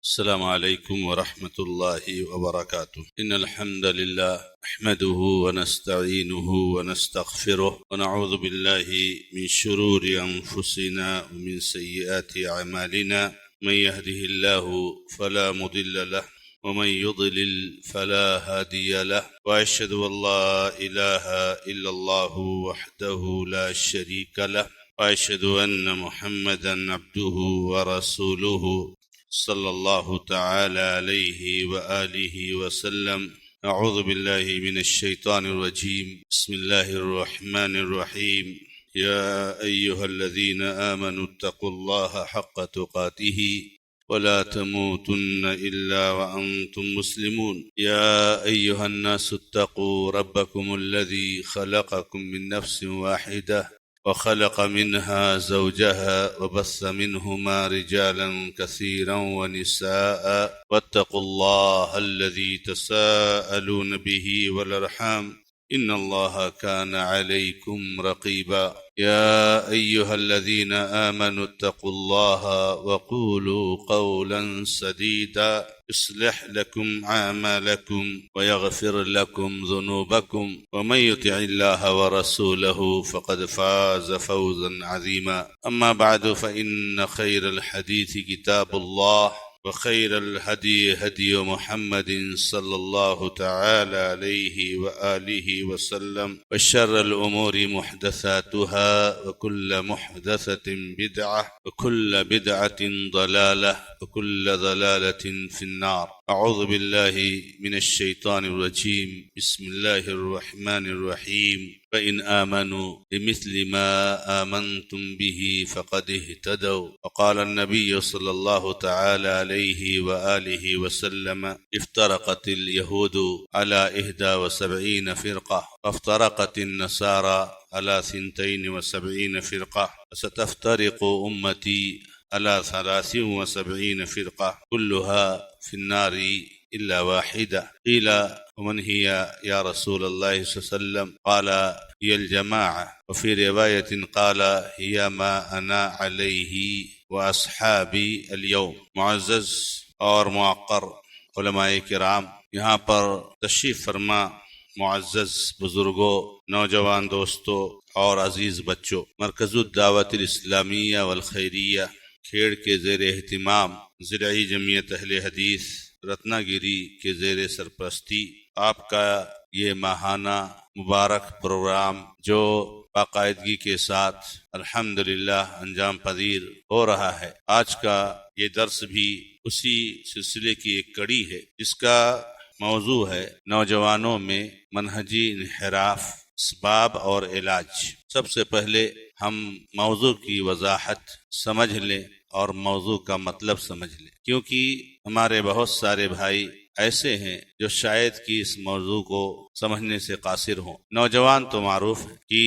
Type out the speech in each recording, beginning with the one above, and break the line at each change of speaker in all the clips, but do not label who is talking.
السلام عليكم ورحمة الله وبركاته. إن الحمد لله نحمده ونستعينه ونستغفره ونعوذ بالله من شرور أنفسنا ومن سيئات أعمالنا. من يهده الله فلا مضل له ومن يضلل فلا هادي له، وأشهد أن لا إله إلا الله وحده لا شريك له، وأشهد أن محمدا عبده ورسوله صلى الله تعالى عليه وآله وسلم. أعوذ بالله من الشيطان الرجيم. بسم الله الرحمن الرحيم. يا أيها الذين آمنوا اتقوا الله حق تقاته ولا تموتن إلا وأنتم مسلمون. يا أيها الناس اتقوا ربكم الذي خلقكم من نفس واحدة وخلق منها زوجها وبث منهما رجالا كثيرا ونساء، واتقوا الله الذي تساءلون به والأرحام إن الله كان عليكم رقيبا. يا أيها الذين آمنوا اتقوا الله وقولوا قولا سديدا يصلح لكم أعمالكم ويغفر لكم ذنوبكم، ومن يطع الله ورسوله فقد فاز فوزا عظيما. أما بعد، فإن خير الحديث كتاب الله، وخير الهدي هدي محمد صلى الله تعالى عليه وآله وسلم، وشر الأمور محدثاتها، وكل محدثة بدعة، وكل بدعة ضلالة، وكل ضلالة في النار. أعوذ بالله من الشيطان الرجيم. بسم الله الرحمن الرحيم. فإن آمنوا بمثل ما آمنتم به فقد اهتدوا. وقال النبي صلى الله تعالى عليه وآله وسلم: افترقت اليهود على 71 فرقة، وافترقت النصارى على 72 فرقة، وستفترق أمتي على 73 فرقة كلها في النار إلا واحدة. قيل: ومن هي يا رسول الله صلى الله عليه وسلم؟ قال: هي الجماعة. وفي رواية قال: هي ما أنا عليه وأصحابي اليوم. معزز اور معقر علماء کرام، یہاں پر تشریف فرما معزز بزرگوں، نوجوان دوستوں اور عزیز بچوں، مرکز الدعوت الاسلامیہ والخیریہ کھیڑ کے زیر اہتمام زرعی جمعیت اہل حدیث رتنا گیری کے زیر سرپرستی آپ کا یہ ماہانہ مبارک پروگرام جو باقاعدگی کے ساتھ الحمدللہ انجام پذیر ہو رہا ہے، آج کا یہ درس بھی اسی سلسلے کی ایک کڑی ہے، جس کا موضوع ہے نوجوانوں میں منہجی انحراف، اسباب اور علاج۔ سب سے پہلے ہم موضوع کی وضاحت سمجھ لیں اور موضوع کا مطلب سمجھ لیں، کیونکہ ہمارے بہت سارے بھائی ایسے ہیں جو شاید کہ اس موضوع کو سمجھنے سے قاصر ہوں۔ نوجوان تو معروف ہے کہ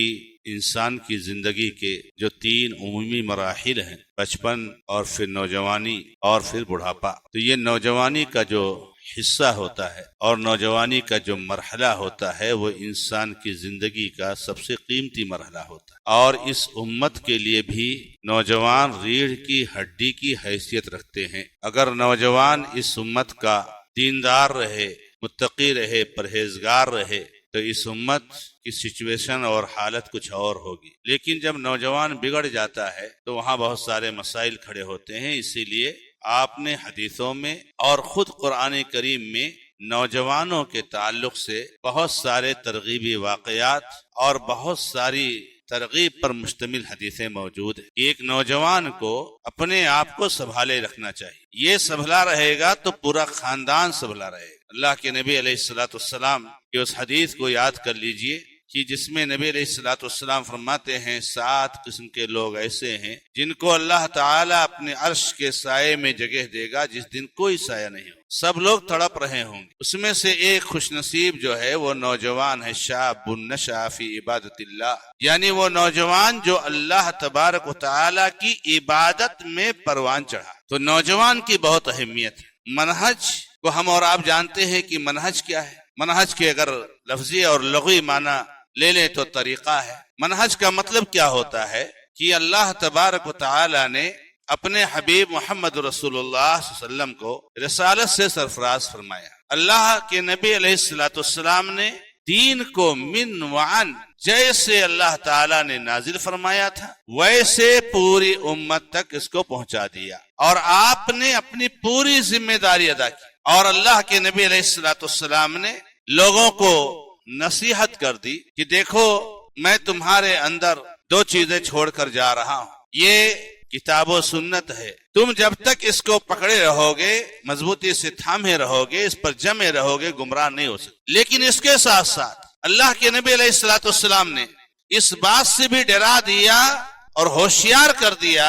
انسان کی زندگی کے جو 3 عمومی مراحل ہیں، بچپن اور پھر نوجوانی اور پھر بڑھاپا، تو یہ نوجوانی کا جو حصہ ہوتا ہے اور نوجوانی کا جو مرحلہ ہوتا ہے وہ انسان کی زندگی کا سب سے قیمتی مرحلہ ہوتا ہے، اور اس امت کے لیے بھی نوجوان ریڑھ کی ہڈی کی حیثیت رکھتے ہیں۔ اگر نوجوان اس امت کا دیندار رہے، متقی رہے، پرہیزگار رہے، تو اس امت کی سچویشن اور حالت کچھ اور ہوگی۔ لیکن جب نوجوان بگڑ جاتا ہے تو وہاں بہت سارے مسائل کھڑے ہوتے ہیں۔ اسی لیے آپ نے حدیثوں میں اور خود قرآن کریم میں نوجوانوں کے تعلق سے بہت سارے ترغیبی واقعات اور بہت ساری ترغیب پر مشتمل حدیثیں موجود ہیں۔ ایک نوجوان کو اپنے آپ کو سنبھالے رکھنا چاہیے، یہ سنبھلا رہے گا تو پورا خاندان سنبھلا رہے گا۔ اللہ کے نبی علیہ السلام کی اس حدیث کو یاد کر لیجئے کہ جس میں نبی علیہ السلام فرماتے ہیں 7 قسم کے لوگ ایسے ہیں جن کو اللہ تعالیٰ اپنے عرش کے سائے میں جگہ دے گا جس دن کوئی سایہ نہیں ہو، سب لوگ تڑپ رہے ہوں گے۔ اس میں سے ایک خوش نصیب جو ہے وہ نوجوان ہے، شاب نشأ فی عبادت اللہ، یعنی وہ نوجوان جو اللہ تبارک و تعالیٰ کی عبادت میں پروان چڑھا۔ تو نوجوان کی بہت اہمیت ہے۔ منہج کو ہم اور آپ جانتے ہیں کہ منہج کیا ہے۔ منہج کے اگر لفظی اور لغوی معنی لے لیں تو طریقہ ہے۔ منہج کا مطلب کیا ہوتا ہے کہ اللہ تبارک و تعالی نے اپنے حبیب محمد رسول اللہ صلی اللہ علیہ وسلم کو رسالت سے سرفراز فرمایا۔ اللہ کے نبی علیہ السلام نے دین کو من وعن جیسے اللہ تعالیٰ نے نازل فرمایا تھا ویسے پوری امت تک اس کو پہنچا دیا، اور آپ نے اپنی پوری ذمہ داری ادا کی، اور اللہ کے نبی علیہ السلام نے لوگوں کو نصیحت کر دی کہ دیکھو میں تمہارے اندر دو چیزیں چھوڑ کر جا رہا ہوں، یہ کتاب و سنت ہے، تم جب تک اس کو پکڑے رہو گے، مضبوطی سے تھامے رہو گے، اس پر جمے رہو گے، گمراہ نہیں ہو سکتے۔ لیکن اس کے ساتھ ساتھ اللہ کے نبی علیہ السلام نے اس بات سے بھی ڈرا دیا اور ہوشیار کر دیا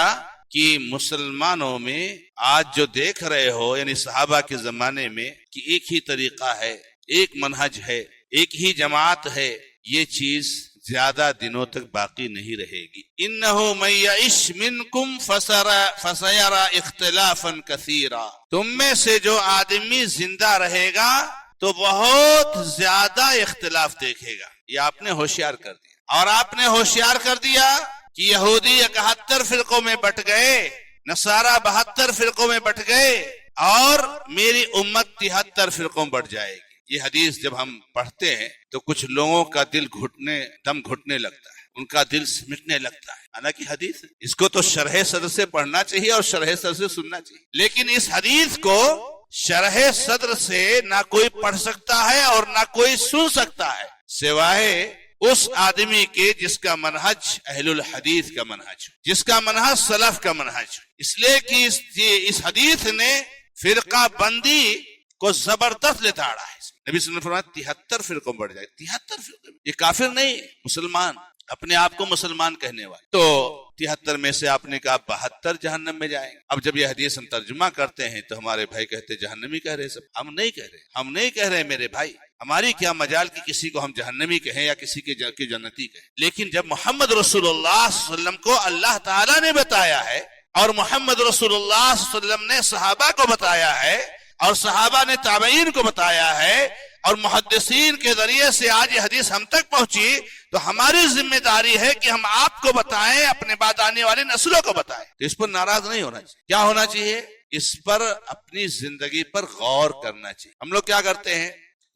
کہ مسلمانوں میں آج جو دیکھ رہے ہو، یعنی صحابہ کے زمانے میں، کہ ایک ہی طریقہ ہے، ایک منہج ہے، ایک ہی جماعت ہے، یہ چیز زیادہ دنوں تک باقی نہیں رہے گی۔ انہو من یعش منکم فسیرا اختلافا کثیرا، تم میں سے جو آدمی زندہ رہے گا تو بہت زیادہ اختلاف دیکھے گا۔ یہ آپ نے ہوشیار کر دیا، اور آپ نے ہوشیار کر دیا کہ یہودی 71 فرقوں میں بٹ گئے، نصارہ 72 فرقوں میں بٹ گئے، اور میری امت 73 فرقوں میں بٹ جائے گی۔ یہ حدیث جب ہم پڑھتے ہیں تو کچھ لوگوں کا دم گھٹنے لگتا ہے، ان کا دل سمٹنے لگتا ہے، حالانکہ حدیث ہے، اس کو تو شرح صدر سے پڑھنا چاہیے اور شرح صدر سے سننا چاہیے، لیکن اس حدیث کو شرح صدر سے نہ کوئی پڑھ سکتا ہے اور نہ کوئی سن سکتا ہے سوائے اس آدمی کے جس کا منہج اہل الحدیث کا منہج، جس کا منہج سلف کا منہج، اس لیے کہ اس حدیث نے فرقہ بندی کو زبردست لتاڑا ہے۔ نبی صلی اللہ علیہ وسلم فرمایا 73 فرقوں بڑھ جائے، 73 فرقوں، یہ کافر نہیں، مسلمان، اپنے آپ کو مسلمان کہنے والے، تو 73 میں سے آپ نے کہا 72 جہنم میں جائیں۔ اب جب یہ حدیث ہم ترجمہ کرتے ہیں تو ہمارے بھائی کہتے جہنمی کہہ رہے، سب ہم نہیں کہہ رہے میرے بھائی، ہماری کیا مجال کہ کسی کو ہم جہنمی کہیں یا کسی کے جنتی کہیں، لیکن جب محمد رسول اللہ صلی اللہ علیہ وسلم کو اللہ تعالیٰ نے بتایا ہے، اور محمد رسول اللہ صلی اللہ علیہ وسلم نے صحابہ کو بتایا ہے، اور صحابہ نے تابعین کو بتایا ہے، اور محدثین کے ذریعے سے آج یہ حدیث ہم تک پہنچی، تو ہماری ذمہ داری ہے کہ ہم آپ کو بتائیں، اپنے بعد آنے والی نسلوں کو بتائیں۔ تو اس پر ناراض نہیں ہونا چاہیے، کیا ہونا چاہیے؟ اس پر اپنی زندگی پر غور کرنا چاہیے۔ ہم لوگ کیا کرتے ہیں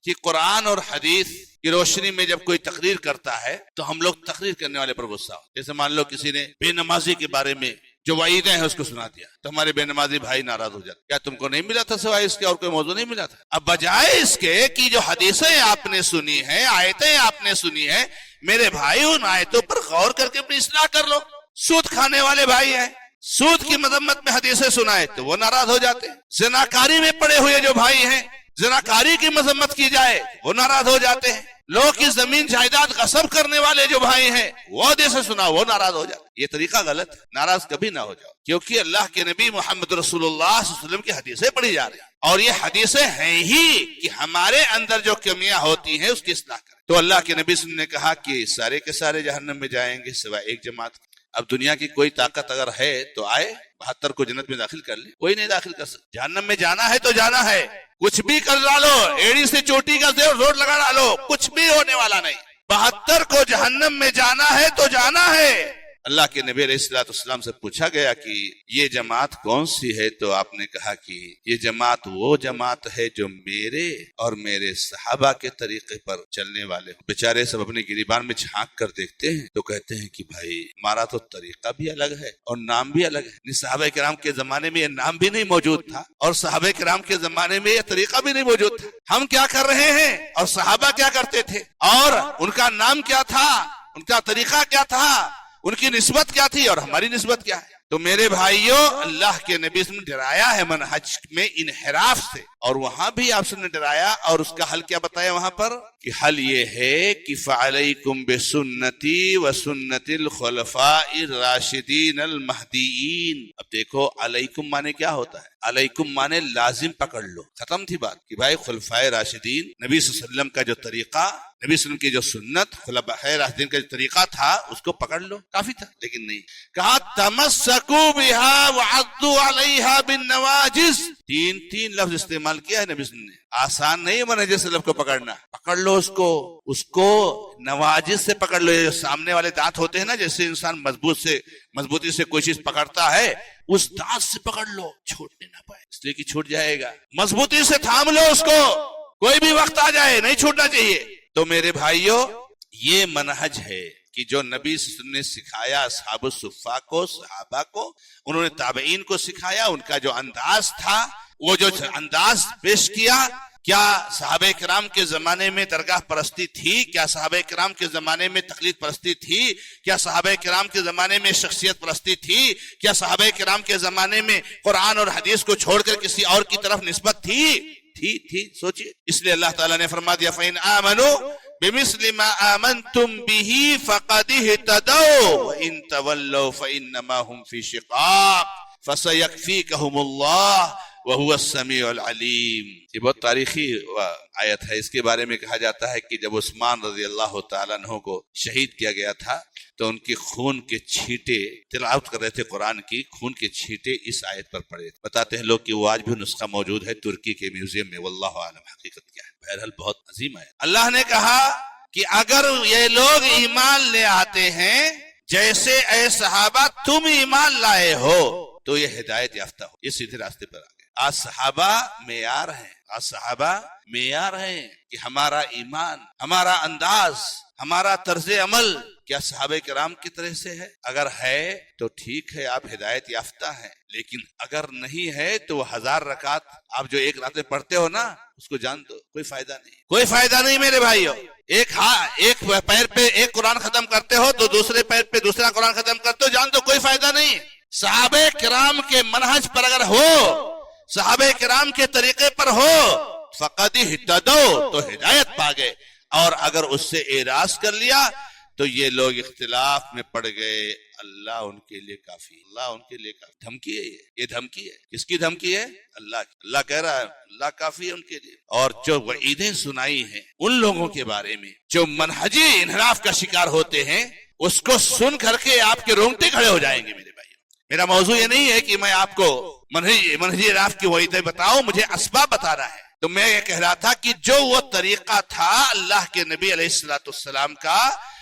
کہ قرآن اور حدیث کی روشنی میں جب کوئی تقریر کرتا ہے تو ہم لوگ تقریر کرنے والے پر غصہ ہو، جیسے مان لو کسی نے بے نمازی کے بارے میں جو وعیدیں ہیں اس کو سنا دیا تو ہمارے بے نمازی بھائی ناراض ہو جاتے، کیا تم کو نہیں ملا تھا سوائے اس کے اور کوئی موضوع نہیں ملا تھا؟ اب بجائے اس کے کہ جو حدیثیں آپ نے سنی ہیں، آیتیں آپ نے سنی ہیں، میرے بھائی ان آیتوں پر غور کر کے اپنی اصلاح کر لو۔ سود کھانے والے بھائی ہیں، سود کی مذمت میں حدیثیں سنائے تو وہ ناراض ہو جاتے ہیں۔ زناکاری میں پڑے ہوئے جو بھائی ہیں، زناکاری کی مذمت کی جائے وہ ناراض ہو جاتے ہیں۔ لوگ کی زمین جائیداد غصب کرنے والے جو بھائی ہیں وہ حدیثیں سنا وہ ناراض ہو جاتے۔ یہ طریقہ غلط ہے، ناراض کبھی نہ ہو جاؤ، کیونکہ اللہ کے نبی محمد رسول اللہ صلی اللہ علیہ وسلم کی حدیثیں پڑھی جا رہی ہیں، اور یہ حدیثیں ہیں ہی کہ ہمارے اندر جو کمیاں ہوتی ہیں اس کی اصلاح کریں۔ تو اللہ کے نبی صلی اللہ علیہ وسلم نے کہا کہ سارے کے سارے جہنم میں جائیں گے سوائے ایک جماعت۔ اب دنیا کی کوئی طاقت اگر ہے تو آئے 72 کو جنت میں داخل کر لے، کوئی نہیں داخل کر سکتا۔ جہنم میں جانا ہے تو جانا ہے، کچھ بھی کر ڈالو، ایڑی سے چوٹی کا زور لگا ڈالو، کچھ بھی ہونے والا نہیں۔ 72 کو جہنم میں جانا ہے تو جانا ہے۔ اللہ کے نبی علیہ السلام سے پوچھا گیا کہ یہ جماعت کون سی ہے، تو آپ نے کہا کہ یہ جماعت وہ جماعت ہے جو میرے اور میرے صحابہ کے طریقے پر چلنے والے ہوں۔ بیچارے سب اپنے گریبان میں جھانک کر دیکھتے ہیں تو کہتے ہیں کہ بھائی ہمارا تو طریقہ بھی الگ ہے اور نام بھی الگ ہے۔ صحابہ کرام کے زمانے میں یہ نام بھی نہیں موجود تھا، اور صحابہ کرام کے زمانے میں یہ طریقہ بھی نہیں موجود تھا۔ ہم کیا کر رہے ہیں اور صحابہ کیا کرتے تھے، اور ان کا نام کیا تھا، ان کا طریقہ کیا تھا، ان کی نسبت کیا تھی اور ہماری نسبت کیا ہے۔ تو میرے بھائیوں، اللہ کے نبی نے ڈرایا ہے منہج میں انحراف سے، اور وہاں بھی آپ نے ڈرایا، اور اس کا حل کیا بتایا وہاں پر کہ حل یہ ہے کہ فعلیکم بسنتی وسنت الخلفاء الراشدین المہدیین۔ اب دیکھو علیکم مانے کیا ہوتا ہے، علیکم مانے لازم پکڑ لو، ختم تھی بات کہ بھائی خلفائے راشدین، نبی صلی اللہ علیہ وسلم کا جو طریقہ، نبی صلی اللہ علیہ وسلم کی جو سنت، خلفائے راشدین کا جو طریقہ تھا اس کو پکڑ لو، کافی تھا۔ لیکن نہیں، کہا تمسکوا بہا وعضوا علیہا بالنواجذ، تین لفظ استعمال کیا ہے نبی صلی اللہ علیہ وسلم نے۔ آسان نہیں بنا جیسے لفظ کو پکڑنا، پکڑ لو اس کو نواجذ سے پکڑ لو۔ یہ جو سامنے والے دانت ہوتے ہیں نا، جیسے انسان مضبوط سے مضبوطی سے کوئی چیز پکڑتا ہے اس دانت سے پکڑ لو، چھوٹنے نہ پائے، اس لیے کہ چھوٹ جائے گا، مضبوطی سے تھام لو اس کو، کوئی بھی وقت آ جائے نہیں چھوٹنا چاہیے۔ تو میرے بھائیوں یہ منہج ہے کہ جو نبی صلی اللہ علیہ وسلم نے سکھایا اصحاب الصفہ کو، صحابہ کو، انہوں نے تابعین کو سکھایا، ان کا جو انداز تھا، وہ جو انداز پیش کیا، کیا صحابہ کرام کے زمانے میں درگاہ پرستی تھی؟ کیا صحابہ کرام کے زمانے میں تقلید پرستی تھی؟ کیا صحابہ کرام کے زمانے میں شخصیت پرستی تھی؟ کیا صحابہ کرام کے زمانے میں قرآن اور حدیث کو چھوڑ کر کسی اور کی طرف نسبت تھی؟ سوچئے۔ اس لیے اللہ تعالیٰ نے فرما دیا فَإِنْ آمَنُوا بِمِثْلِ مَا آمَنْتُمْ بِهِ فَقَدِ اهْتَدَوْا وَإِنْ تَوَلَّوْا فَإِنَّمَا هُمْ فِي شِقَاقٍ فَسَيَكْفِيكَهُمُ اللَّهُ وَهُوَ السَّمِيعُ الْعَلِيمُ۔ یہ بہت تاریخی آیت ہے۔ اس کے بارے میں کہا جاتا ہے کہ جب عثمان رضی اللہ تعالیٰ عنہ کو شہید کیا گیا تھا تو ان کے خون کے چھینٹے تلاوت کر رہے تھے، قرآن کی خون کے چھینٹے اس آیت پر پڑے۔ بتاتے ہیں لوگ کہ وہ آج بھی نسخہ موجود ہے ترکی کے میوزیم میں، واللہ عالم حقیقت کیا ہے، بہرحال بہت عظیم ہے۔ اللہ نے کہا کہ اگر یہ لوگ ایمان لے آتے ہیں جیسے اے صحابہ تم ایمان لائے ہو تو یہ ہدایت یافتہ ہو، یہ سیدھے راستے پر آ گئے۔ آج صحابہ معیار ہیں کہ ہمارا ایمان، ہمارا انداز، ہمارا طرز عمل کیا صحابہ کرام کی طرح سے ہے؟ اگر ہے تو ٹھیک ہے، آپ ہدایت یافتہ ہیں، لیکن اگر نہیں ہے تو وہ 1000 رکعت آپ جو ایک رات میں پڑھتے ہو نا، اس کو جان دو، کوئی فائدہ نہیں میرے بھائیو۔ ایک پیر پہ ایک قرآن ختم کرتے ہو تو دوسرے پیر پہ دوسرا قرآن ختم کرتے ہو، جان دو کوئی فائدہ نہیں۔ صحابہ کرام کے منہج پر اگر ہو، صحابہ کرام کے طریقے پر ہو، فقد اہتدوا تو ہدایت پا گئے، اور اگر اس سے اعراض کر لیا تو یہ لوگ اختلاف میں پڑ گئے، اللہ ان کے لیے کافی، دھمکی ہے یہ دھمکی ہے، کس کی دھمکی ہے؟ اللہ کہہ رہا ہے اللہ کافی ہے ان کے لیے۔ اور جو وعیدیں سنائی ہیں ان لوگوں کے بارے میں جو منہجی انحراف کا شکار ہوتے ہیں، اس کو سن کر کے آپ کے رونگٹے کھڑے ہو جائیں گے۔ میرے بھائی، میرا موضوع یہ نہیں ہے کہ میں آپ کو منہجی انحراف کی وعیدیں بتاؤں، مجھے اسباب بتا رہا ہے۔ تو میں یہ کہہ رہا تھا کہ جو وہ طریقہ تھا اللہ کے نبی علیہ السلام کا،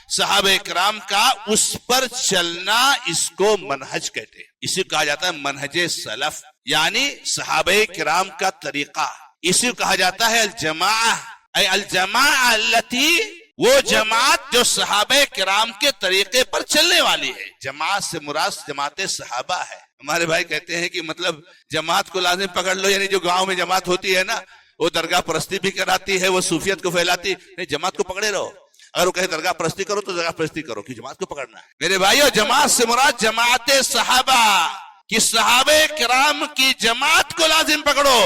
صحابہ کرام کا، اس پر چلنا، اس کو منہج کہتے ہیں۔ اسی کو کہا جاتا ہے منہج سلف، یعنی صحابہ کرام کا طریقہ۔ اسی کو کہا جاتا ہے الجماعہ، اے الجماعہ التی، وہ جماعت جو صحابہ کرام کے طریقے پر چلنے والی ہے۔ جماعت سے مراد جماعت صحابہ ہے۔ ہمارے بھائی کہتے ہیں کہ مطلب جماعت کو لازم پکڑ لو، یعنی جو گاؤں میں جماعت ہوتی ہے نا، وہ درگاہ پرستی بھی کراتی ہے، وہ صوفیت کو پھیلاتی، نہیں، جماعت کو پکڑے رہو۔ اگر وہ کہے درگاہ پرستی کرو تو درگاہ پرستی کرو، کہ جماعت کو پکڑنا ہے۔ میرے بھائیو، جماعت سے مراد جماعت صحابہ کہ صحابہ کرام کی جماعت کو لازم پکڑو،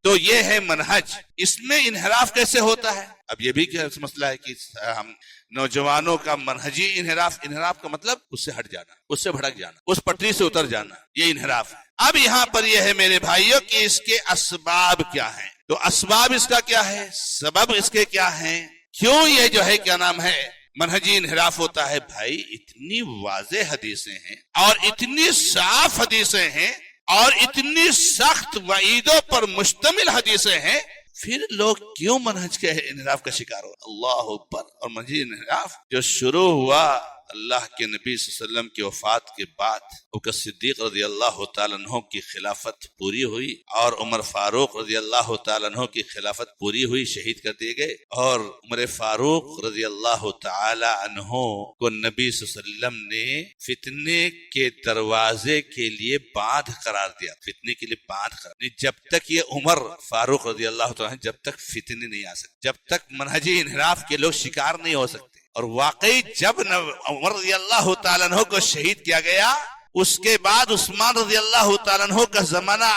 تو یہ ہے منہج۔ اس میں انحراف کیسے ہوتا ہے؟ اب یہ بھی کیا مسئلہ ہے کہ ہم نوجوانوں کا منہجی انحراف کا مطلب اس سے ہٹ جانا، اس سے بھڑک جانا، اس پٹری سے اتر جانا، یہ انحراف ہے۔ اب یہاں پر یہ ہے میرے بھائیوں کہ اس کے اسباب کیا ہیں، تو اسباب اس کا کیا ہے، سبب اس کے کیا ہیں، کیوں یہ جو ہے کیا نام ہے منہجی انحراف ہوتا ہے؟ بھائی اتنی واضح حدیثیں ہیں اور اتنی صاف حدیثیں ہیں اور اتنی سخت وعیدوں پر مشتمل حدیثیں ہیں، پھر لوگ کیوں منہج کے انحراف کا شکار ہو؟ اللہ اکبر۔ اور منہجی انحراف جو شروع ہوا اللہ کے نبی صلی اللہ علیہ وسلم کی وفات کے بعد، ابوبکر صدیق رضی اللہ تعالیٰ عنہ کی خلافت پوری ہوئی اور عمر فاروق رضی اللہ تعالیٰ عنہ کی خلافت پوری ہوئی، شہید کر دیے گئے، اور عمر فاروق رضی اللہ تعالیٰ عنہ کو نبی صلی اللہ علیہ وسلم نے فتنے کے دروازے کے لیے باندھ قرار دیا، فتنے کے لیے باندھ قرار، جب تک یہ عمر فاروق رضی اللہ تعالیٰ عنہ، جب تک فتنے نہیں آ سکتے، جب تک منہجی انحراف کے لوگ شکار نہیں ہو سکتے۔ اور واقعی جب عمر رضی اللہ تعالیٰ عنہ کو شہید کیا گیا، اس کے بعد عثمان رضی اللہ تعالیٰ عنہ کا زمانہ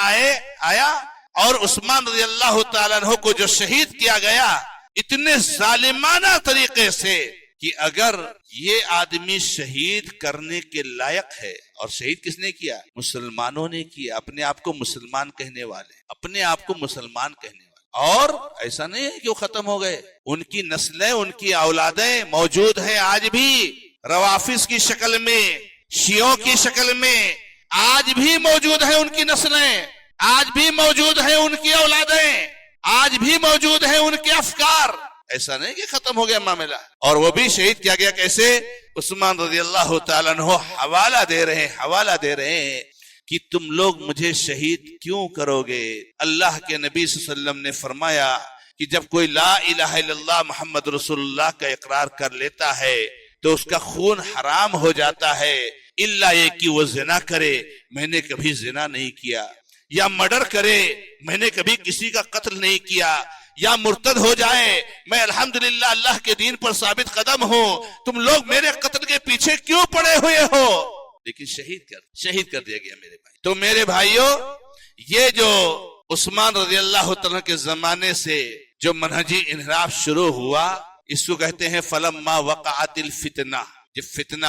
آیا، اور عثمان رضی اللہ تعالیٰ عنہ کو جو شہید کیا گیا اتنے ظالمانہ طریقے سے کہ اگر یہ آدمی شہید کرنے کے لائق ہے، اور شہید کس نے کیا؟ مسلمانوں نے کیا، اپنے آپ کو مسلمان کہنے والے، اپنے آپ کو مسلمان کہنے والے۔ اور ایسا نہیں ہے کہ وہ ختم ہو گئے، ان کی نسلیں، ان کی اولادیں موجود ہیں آج بھی، روافظ کی شکل میں، شیعوں کی شکل میں، آج بھی موجود ہیں ان کی نسلیں، آج بھی موجود ہیں ان کی اولادیں، آج بھی موجود ہیں ان کے افکار۔ ایسا نہیں کہ ختم ہو گیا معاملہ. اور وہ بھی شہید کیا گیا کیسے؟ عثمان رضی اللہ تعالیٰ عنہ حوالہ دے رہے ہیں کہ تم لوگ مجھے شہید کیوں کرو گے؟ اللہ کے نبی صلی اللہ علیہ وسلم نے فرمایا کہ جب کوئی لا الہ الا اللہ محمد رسول اللہ کا اقرار کر لیتا ہے تو اس کا خون حرام ہو جاتا ہے، الا یہ کہ وہ زنا کرے، میں نے کبھی زنا نہیں کیا، یا مرڈر کرے، میں نے کبھی کسی کا قتل نہیں کیا، یا مرتد ہو جائے، میں الحمدللہ اللہ کے دین پر ثابت قدم ہوں، تم لوگ میرے قتل کے پیچھے کیوں پڑے ہوئے ہو؟ لیکن شہید کر دیا گیا میرے بھائی. تو میرے بھائیوں، یہ جو عثمان رضی اللہ تعالیٰ کے زمانے سے جو منہجی انحراف شروع ہوا، اس کو کہتے ہیں فلما وقعت الفتنہ. جب فتنہ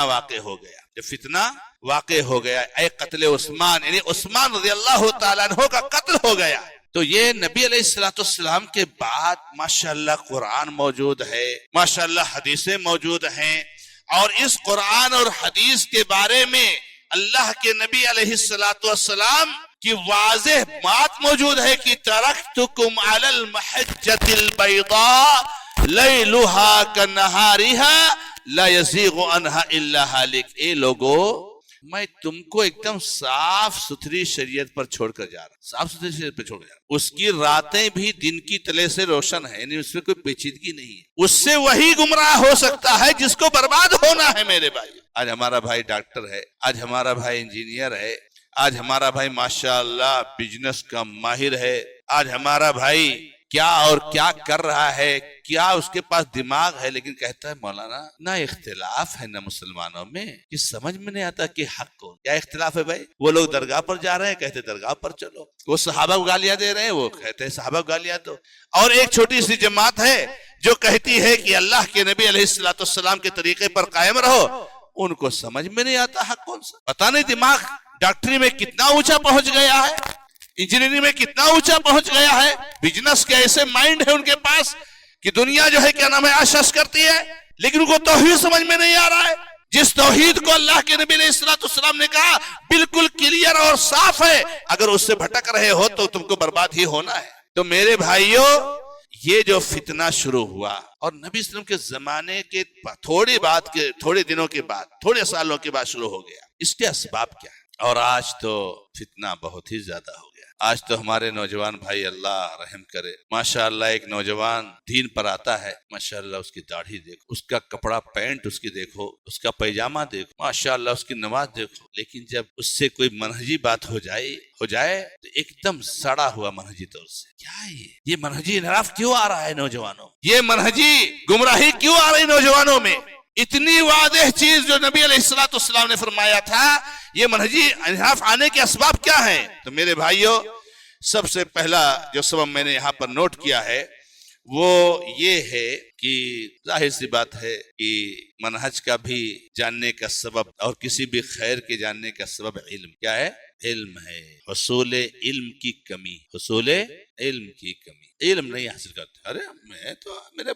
واقع ہو گیا، اے قتل عثمان، یعنی عثمان رضی اللہ تعالیٰ عنہ کا قتل ہو گیا. تو یہ نبی علیہ السلام کے بعد ماشاءاللہ قرآن موجود ہے، ماشاءاللہ حدیثیں موجود ہیں، اور اس قرآن اور حدیث کے بارے میں اللہ کے نبی علیہ السلام کی واضح بات موجود ہے کہ ترکتکم علی المحجۃ البیضاء لیلھا کنہارھا لا یزیغ عنہا الا ہالک. اے لوگو، میں تم کو ایک دم صاف ستھری شریعت پر چھوڑ کر جا رہا ہوں. اس کی راتیں بھی دن کی تلے سے روشن ہے، یعنی اس میں کوئی پیچیدگی نہیں ہے. اس سے وہی گمراہ ہو سکتا ہے جس کو برباد ہونا ہے. میرے بھائی، آج ہمارا بھائی ڈاکٹر ہے، آج ہمارا بھائی انجینئر ہے، آج ہمارا بھائی ماشاءاللہ بزنس کا ماہر ہے، آج ہمارا بھائی کیا اور کیا کر رہا ہے، کیا اس کے پاس دماغ ہے، لیکن کہتا ہے مولانا نہ اختلاف ہے نہ مسلمانوں میں، کہ سمجھ میں نہیں آتا کہ حق کون. کیا اختلاف ہے بھائی؟ وہ لوگ درگاہ پر جا رہے ہیں، کہتے درگاہ پر چلو. وہ صحابہ کو گالیاں دے رہے ہیں، وہ کہتے ہیں صحابہ کو گالیاں دو. اور ایک چھوٹی سی جماعت ہے جو کہتی ہے کہ اللہ کے نبی علیہ السلام کے طریقے پر قائم رہو. ان کو سمجھ میں نہیں آتا حق کون سا. پتہ نہیں دماغ ڈاکٹری میں کتنا اونچا پہنچ گیا ہے، انجینئرنگ میں کتنا اونچا پہنچ گیا ہے، بزنس کے ایسے مائنڈ ہے ان کے پاس کہ دنیا جو ہے کیا نام ہے آشش کرتی ہے، لیکن ان کو توحید سمجھ میں نہیں آ رہا ہے. جس توحید کو اللہ کے نبی علیہ السلام نے کہا بالکل کلیئر اور صاف ہے، اگر اس سے بھٹک رہے ہو تو تم کو برباد ہی ہونا ہے. تو میرے بھائیوں، یہ جو فتنہ شروع ہوا اور نبی صلی اللہ علیہ وسلم کے زمانے کے تھوڑے دنوں کے بعد، تھوڑے سالوں کے بعد شروع ہو گیا، اس کے اسباب کیا ہے؟ اور آج تو فتنہ بہت ہی زیادہ ہو گیا. آج تو ہمارے نوجوان بھائی اللہ رحم کرے، ماشاءاللہ ایک نوجوان دین پر آتا ہے، ماشاءاللہ اس کی داڑھی دیکھو، اس کا کپڑا پینٹ اس کی دیکھو، اس کا پیجامہ دیکھو، ماشاءاللہ اس کی نماز دیکھو، لیکن جب اس سے کوئی منہجی بات ہو جائے تو ایک دم سڑا ہوا منہجی طور سے. کیا ہے یہ منہجی انحراف کیوں آ رہا ہے نوجوانوں؟ یہ منہجی گمراہی کیوں آ رہی نوجوانوں میں؟ اتنی واضح چیز جو نبی علیہ السلام نے فرمایا تھا، یہ منہجی انحراف آنے کے اسباب کیا ہیں؟ تو میرے بھائیوں، سب سے پہلا جو سبب میں نے یہاں پر نوٹ کیا ہے وہ یہ ہے کہ ظاہر سی بات ہے کہ منہج کا بھی جاننے کا سبب اور کسی بھی خیر کے جاننے کا سبب علم. کیا ہے؟ علم ہے. حصول علم کی کمی، علم نہیں حاصل کرتے. ارے میں تو میرے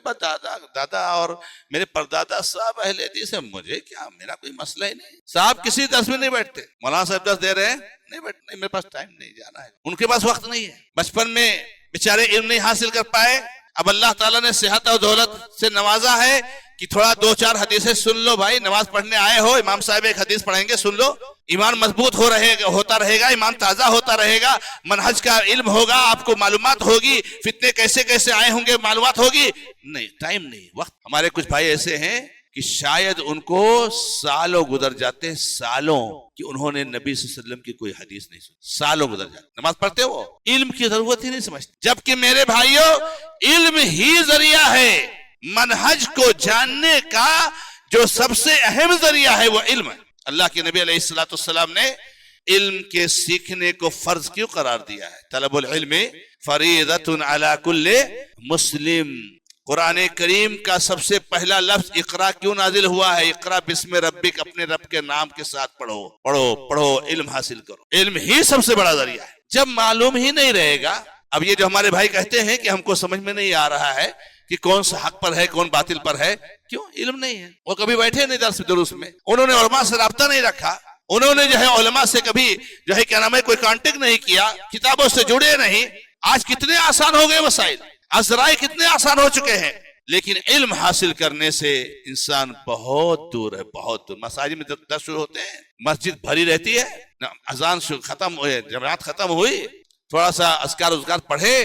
دادا اور میرے پردادا صاحب اہل حدیث ہیں، مجھے کیا، میرا کوئی مسئلہ ہی نہیں. صاحب کسی درس میں نہیں بیٹھتے، مولانا صاحب درس دے رہے ہیں، نہیں بیٹھتے، میرے پاس ٹائم نہیں، جانا ہے، ان کے پاس وقت نہیں ہے. بچپن میں بیچارے علم نہیں حاصل کر پائے، اب اللہ تعالیٰ نے صحت اور دولت سے نوازا ہے کہ تھوڑا 2-4 حدیثیں سن لو. بھائی نماز پڑھنے آئے ہو، امام صاحب ایک حدیث پڑھیں گے، سن لو. ایمان مضبوط ہوتا رہے گا، ایمان تازہ ہوتا رہے گا، منہج کا علم ہوگا، آپ کو معلومات ہوگی، فتنے کیسے آئے ہوں گے معلومات ہوگی. نہیں، ٹائم نہیں، وقت. ہمارے کچھ بھائی ایسے ہیں کہ شاید ان کو سالوں گزر جاتے ہیں، سالوں، کہ انہوں نے نبی صلی اللہ علیہ وسلم کی کوئی حدیث نہیں سنی. سالوں گزر جاتے، نماز پڑھتے ہو، علم کی ضرورت ہی نہیں سمجھتے. جبکہ میرے بھائیوں، علم ہی ذریعہ ہے. منہج کو جاننے کا جو سب سے اہم ذریعہ ہے وہ علم ہے. اللہ کے نبی علیہ السلام نے علم کے سیکھنے کو فرض کیوں قرار دیا ہے؟ طلب العلم فریضۃ علی کل مسلم. قرآن کریم کا سب سے پہلا لفظ اقرا کیوں نازل ہوا ہے؟ اقرا بسم ربک، اپنے رب کے نام کے ساتھ پڑھو، علم حاصل کرو. علم ہی سب سے بڑا ذریعہ ہے. جب معلوم ہی نہیں رہے گا، اب یہ جو ہمارے بھائی کہتے ہیں کہ ہم کو سمجھ میں نہیں آ رہا ہے کہ کون سا حق پر ہے کون باطل پر ہے، کیوں؟ علم نہیں ہے. وہ کبھی بیٹھے نہیں درس دروس میں، انہوں نے علماء سے رابطہ نہیں رکھا، انہوں نے جو ہے علماء سے کبھی جو ہے کیا نام ہے کوئی کانٹیکٹ نہیں کیا، کتابوں سے جڑے نہیں. آج کتنے آسان ہو گئے وسائل، ذرائع کتنے آسان ہو چکے ہیں. لیکن علم حاصل کرنے سے انسان بہت دور ہے، بہت دور۔ مساجد میں جب درس شروع ہوتے ہیں مسجد بھری رہتی ہے، اذان ختم ہوئے، جماعت ختم ہوئی، تھوڑا سا اذکار پڑھے،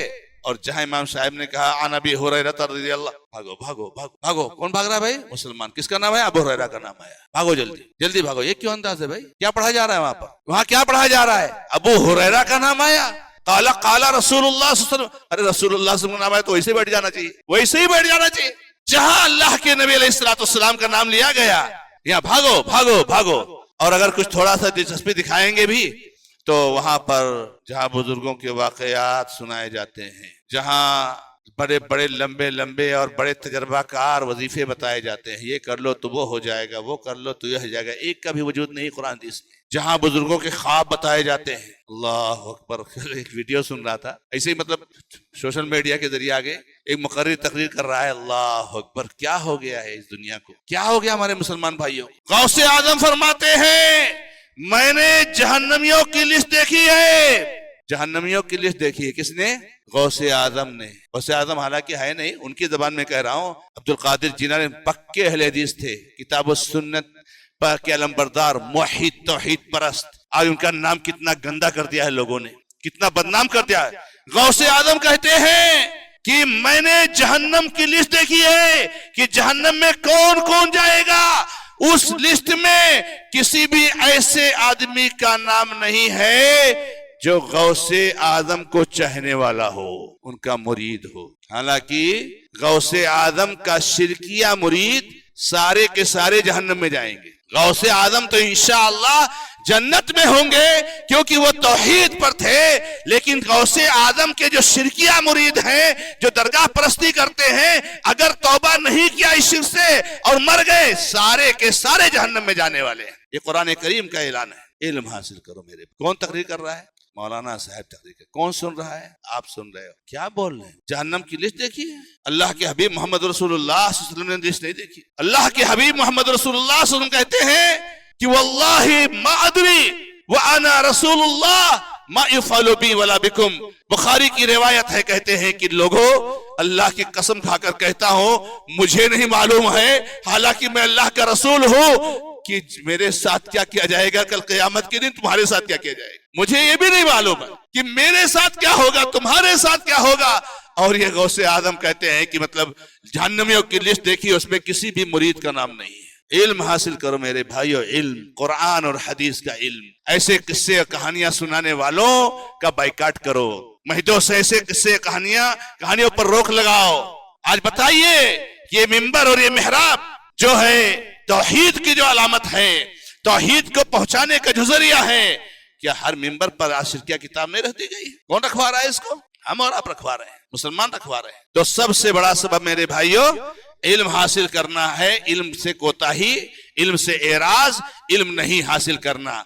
اور جہاں امام صاحب نے کہا عن ابی ہریرہ رضی اللہ، بھاگو بھاگو بھاگو بھاگو، کون بھاگ رہا ہے بھائی؟ مسلمان۔ کس کا نام ہے؟ ابو ہریرہ کا نام ہے، بھاگو جلدی جلدی بھاگو۔ یہ کیوں انداز ہے بھائی؟ کیا پڑھا جا رہا ہے وہاں پر؟ وہاں کیا پڑھا جا رہا ہے؟ ابو ہریرہ کا نام آیا، قال رسول اللہ صلی اللہ علیہ وسلم، ارے رسول اللہ صلی اللہ علیہ وسلم کا نام آیا تو ویسے بیٹھ جانا چاہیے، ویسے ہی بیٹھ جانا چاہیے۔ جہاں اللہ کے نبی علیہ الصلوۃ والسلام کا نام لیا گیا، یہاں بھاگو بھاگو بھاگو۔ اور اگر کچھ تھوڑا سا دلچسپی دکھائیں گے بھی تو وہاں پر جہاں بزرگوں کے واقعات سنائے جاتے ہیں، جہاں بڑے بڑے لمبے لمبے اور بڑے تجربہ کار وظیفے بتائے جاتے ہیں، یہ کر لو تو وہ ہو جائے گا، وہ کر لو تو یہ ہو جائے گا، ایک کا بھی وجود نہیں قرآن حدیث میں۔ جہاں بزرگوں کے خواب بتائے جاتے ہیں، اللہ اکبر۔ ایک ویڈیو سن رہا تھا ایسے ہی، مطلب سوشل میڈیا کے ذریعے آگے ایک مقرر تقریر کر رہا ہے، اللہ اکبر، کیا ہو گیا ہے اس دنیا کو، کیا ہو گیا ہمارے مسلمان بھائیوں۔ غوث اعظم فرماتے ہیں میں نے جہنمیوں کی لسٹ دیکھی ہے، جہنمیوں کی لسٹ دیکھی ہے۔ کس نے؟ غوث اعظم نے۔ غوث اعظم حالانکہ ہے نہیں، ان کی زبان میں کہہ رہا ہوں، عبد القادر جیلانی پکے اہل حدیث تھے، کتاب و سنت کے علمبردار، موحد، توحید پرست۔ آج ان کا نام کتنا گندا کر دیا ہے لوگوں نے، کتنا بدنام کر دیا ہے۔ غوث اعظم کہتے ہیں کہ میں نے جہنم کی لسٹ دیکھی ہے کہ جہنم میں کون کون جائے گا، اس لسٹ میں کسی بھی ایسے آدمی کا نام نہیں ہے جو غوث اعظم کو چاہنے والا ہو، ان کا مرید ہو۔ حالانکہ غوث اعظم کا شرکیہ مرید سارے کے سارے جہنم میں جائیں گے۔ غوث اعظم تو انشاءاللہ جنت میں ہوں گے کیونکہ وہ توحید پر تھے، لیکن غوث اعظم کے جو شرکیہ مرید ہیں، جو درگاہ پرستی کرتے ہیں، اگر توبہ نہیں کیا اس شرک سے اور مر گئے، سارے کے سارے جہنم میں جانے والے ہیں۔ یہ قرآن کریم کا اعلان ہے۔ علم حاصل کرو میرے۔ کون تقریر کر رہا ہے؟ مولانا صاحب تقریر کر۔ کون سن رہا ہے؟ آپ سن رہے ہو۔ کیا بول رہے ہیں؟ جہنم کی لسٹ دیکھی ہے؟ اللہ کے حبیب محمد رسول اللہ صلی اللہ علیہ وسلم نے لسٹ نہیں دیکھی۔ اللہ کے حبیب محمد رسول اللہ صلی اللہ علیہ وسلم کہتے ہیں کہ واللہ ما ادری وانا رسول اللہ ما یفعل بی ولا بکم۔ بخاری کی روایت ہے، کہتے ہیں کہ لوگوں، اللہ کی قسم کھا کر کہتا ہوں مجھے نہیں معلوم ہے، حالانکہ میں اللہ کا رسول ہوں، کہ میرے ساتھ کیا کیا جائے گا کل قیامت کے دن، تمہارے ساتھ کیا کیا جائے گا مجھے یہ بھی نہیں معلوم ہے کہ میرے ساتھ کیا ہوگا، تمہارے ساتھ کیا ہوگا۔ اور یہ غوث اعظم کہتے ہیں کہ مطلب جہنمیوں کی لسٹ دیکھی، اس میں کسی بھی مرید کا نام نہیں ہے۔ علم حاصل کرو میرے بھائیو، علم، قرآن اور حدیث کا علم۔ ایسے قصے اور کہانیاں سنانے والوں کا بائیکاٹ کرو، مسجدوں سے ایسے قصے کہانیوں پر روک لگاؤ۔ آج بتائیے یہ منبر اور یہ محراب جو ہے توحید کی جو علامت ہے، توحید کو پہنچانے کا جو ذریعہ ہے، کیا ہر منبر پر آج شرکیہ کتاب نہیں رکھ دی گئی؟ کون رکھوا رہا ہے اس کو؟ ہم اور آپ رکھوا رہے ہیں، مسلمان رکھوا رہے ہیں۔ تو سب سے بڑا سبب میرے بھائیو علم حاصل کرنا ہے، علم سے کوتاہی، علم سے اعراض، علم نہیں حاصل کرنا۔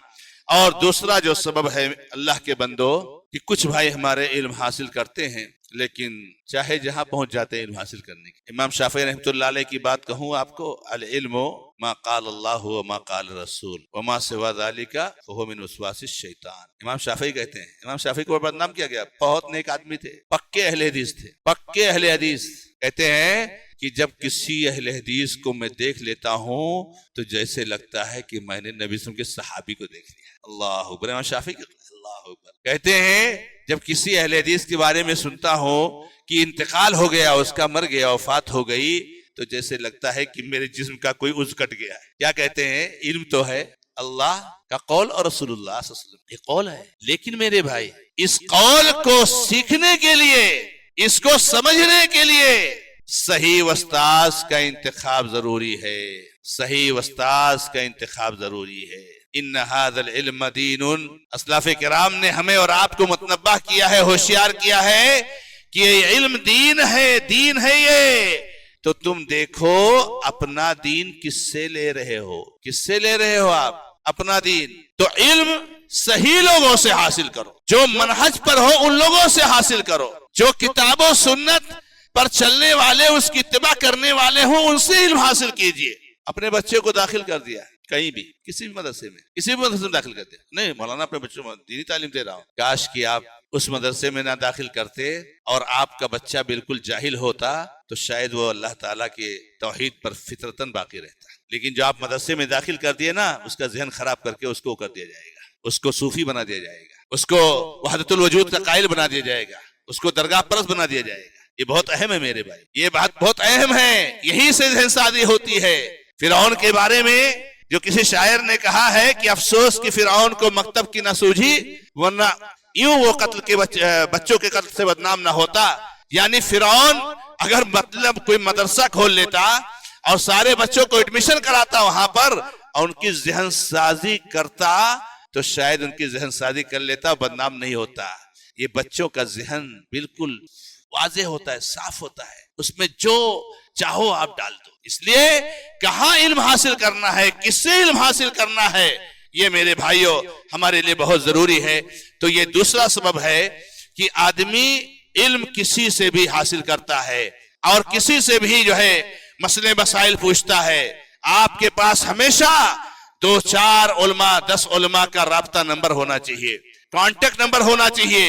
اور دوسرا جو سبب ہے اللہ کے بندو کہ کچھ بھائی ہمارے علم حاصل کرتے ہیں لیکن چاہے جہاں پہنچ جاتے ہیں علم حاصل کرنے کی۔ امام شافعی رحمۃ اللہ علیہ کی بات کہوں آپ کو، العلم ما قال اللہ وما قال رسول وما سوا ذلک فهو من وسواس الشیطان۔ امام شافعی کہتے ہیں، امام شافعی کو بدنام کیا گیا، بہت نیک آدمی تھے، پکے اہل حدیث تھے، پکے اہل حدیث۔ کہتے ہیں کہ جب کسی اہل حدیث کو میں دیکھ لیتا ہوں تو جیسے لگتا ہے کہ میں نے نبی صلی اللہ علیہ وسلم کے صحابی کو دیکھ لیا۔ اللہ اکبر۔ امام شافعی اللہ اکبر کہتے ہیں جب کسی اہل حدیث کے بارے میں سنتا ہوں کہ انتقال ہو گیا، اس کا مر گیا، وفات ہو گئی، تو جیسے لگتا ہے کہ میرے جسم کا کوئی عضو کٹ گیا ہے۔ کیا کہتے ہیں؟ علم تو ہے اللہ کا قول اور رسول اللہ صلی اللہ علیہ وسلم یہ قول ہے، لیکن میرے بھائی اس قول کو سیکھنے کے لیے، اس کو سمجھنے کے لیے صحیح استاذ کا انتخاب ضروری ہے، صحیح استاذ کا انتخاب ضروری ہے۔ ان ھذا العلم دین، اسلاف کرام نے ہمیں اور آپ کو متنبہ کیا ہے، ہوشیار کیا ہے کہ یہ علم دین ہے، دین ہے یہ۔ تو تم دیکھو اپنا دین کس سے لے رہے ہو، کس سے لے رہے ہو آپ اپنا دین؟ تو علم صحیح لوگوں سے حاصل کرو، جو منہج پر ہو ان لوگوں سے حاصل کرو، جو کتاب و سنت پر چلنے والے، اس کی اتباع کرنے والے ہوں، ان سے علم حاصل کیجئے۔ اپنے بچے کو داخل کر دیا، کہیں بھی کسی بھی مدرسے میں داخل کرتے نہیں مولانا اپنے بچوں میں دینی تعلیم دے رہا ہوں، کاش کہ آپ اس مدرسے میں نہ داخل کرتے اور آپ کا بچہ بالکل جاہل ہوتا تو شاید وہ اللہ تعالیٰ کے توحید پر فطرتاً باقی رہتا، لیکن جو آپ مدرسے میں داخل کر دیے نا اس کا ذہن خراب کر کے اس کو کر دیا جائے گا، اس کو صوفی بنا دیا جائے گا، اس کو وحدت الوجود کا قائل بنا دیا جائے گا، اس کو درگاہ پرست بنا دیا جائے گا۔ یہ بہت اہم ہے میرے بھائی، یہ بات بہت اہم ہے، یہی سے ذہن سازی ہوتی ہے۔ فرعون کے بارے میں جو کسی شاعر نے کہا ہے کہ افسوس کہ فرعون کو مکتب کی نہ سوجھی ورنہ یوں وہ قتل کے بچوں کے قتل سے بدنام نہ ہوتا، یعنی فرعون اگر مطلب کوئی مدرسہ کھول لیتا اور سارے بچوں کو ایڈمیشن کراتا وہاں پر اور ان کی ذہن سازی کرتا تو شاید ان کی ذہن سازی کر لیتا، بدنام نہیں ہوتا۔ یہ بچوں کا ذہن بالکل واضح ہوتا ہے، صاف ہوتا ہے، اس میں جو چاہو آپ ڈال دو۔ اس لیے کہاں علم حاصل کرنا ہے، کس سے علم حاصل کرنا ہے، یہ میرے بھائیوں ہمارے لیے بہت ضروری ہے۔ تو یہ دوسرا سبب ہے کہ آدمی علم کسی سے بھی حاصل کرتا ہے اور کسی سے بھی جو ہے مسئلے مسائل پوچھتا ہے۔ آپ کے پاس ہمیشہ 2-4 علماء 10 علماء کا رابطہ نمبر ہونا چاہیے، کانٹیکٹ نمبر ہونا چاہیے،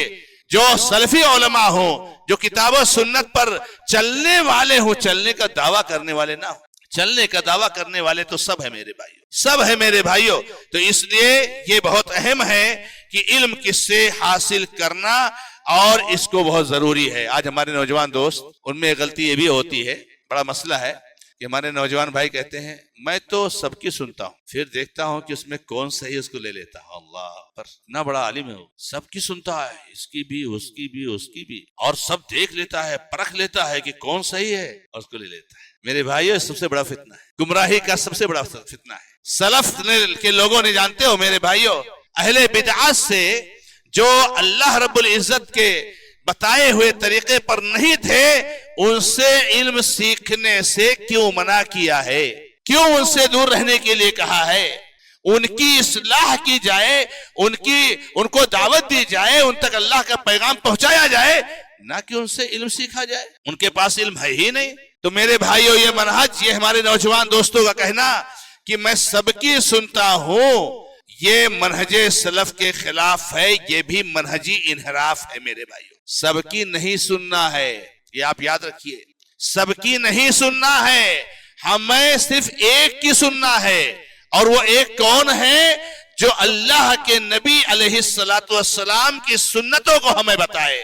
جو سلفی علماء ہوں، جو کتاب و سنت پر چلنے والے ہوں، چلنے کا دعویٰ کرنے والے نہ ہوں۔ چلنے کا دعویٰ کرنے والے تو سب ہے میرے بھائیوں، سب ہے میرے بھائیوں۔ تو اس لیے یہ بہت اہم ہے کہ علم کس سے حاصل کرنا، اور اس کو بہت ضروری ہے۔ آج ہمارے نوجوان دوست، ان میں غلطی یہ بھی ہوتی ہے، بڑا مسئلہ ہے کہ ہمارے نوجوان بھائی کہتے ہیں میں تو سب کی سنتا ہوں، پھر دیکھتا ہوں کہ اس میں کون صحیح اس کو لے لیتا ہوں۔ اللہ پر اتنا بڑا عالم ہے وہ، سب کی سنتا ہے، اس کی بھی اس کی بھی اس کی بھی، اور سب دیکھ لیتا ہے، پرکھ لیتا ہے کہ کون صحیح ہے اور اس کو لے لیتا ہے۔ میرے بھائیو سب سے بڑا فتنہ ہے، گمراہی کا سب سے بڑا فتنہ ہے۔ سلف کے لوگوں نے، جانتے ہو میرے بھائیو، اہل بدعات سے جو اللہ رب العزت کے بتائے ہوئے طریقے پر نہیں تھے، ان سے علم سیکھنے سے کیوں منع کیا ہے، کیوں ان سے دور رہنے کے لیے کہا ہے؟ ان کی اصلاح کی جائے، ان کو دعوت دی جائے، ان تک اللہ کا پیغام پہنچایا جائے، نہ کہ ان سے علم سیکھا جائے۔ ان کے پاس علم ہے ہی نہیں۔ تو میرے بھائیو یہ منہج، یہ ہمارے نوجوان دوستوں کا کہنا کہ میں سب کی سنتا ہوں، یہ منہج سلف کے خلاف ہے، یہ بھی منہجی انحراف ہے میرے بھائیو۔ سب کی نہیں سننا ہے، یہ آپ یاد رکھیے، سب کی نہیں سننا ہے، ہمیں صرف ایک کی سننا ہے، اور وہ ایک کون ہے؟ جو اللہ کے نبی علیہ السلام کی سنتوں کو ہمیں بتائے،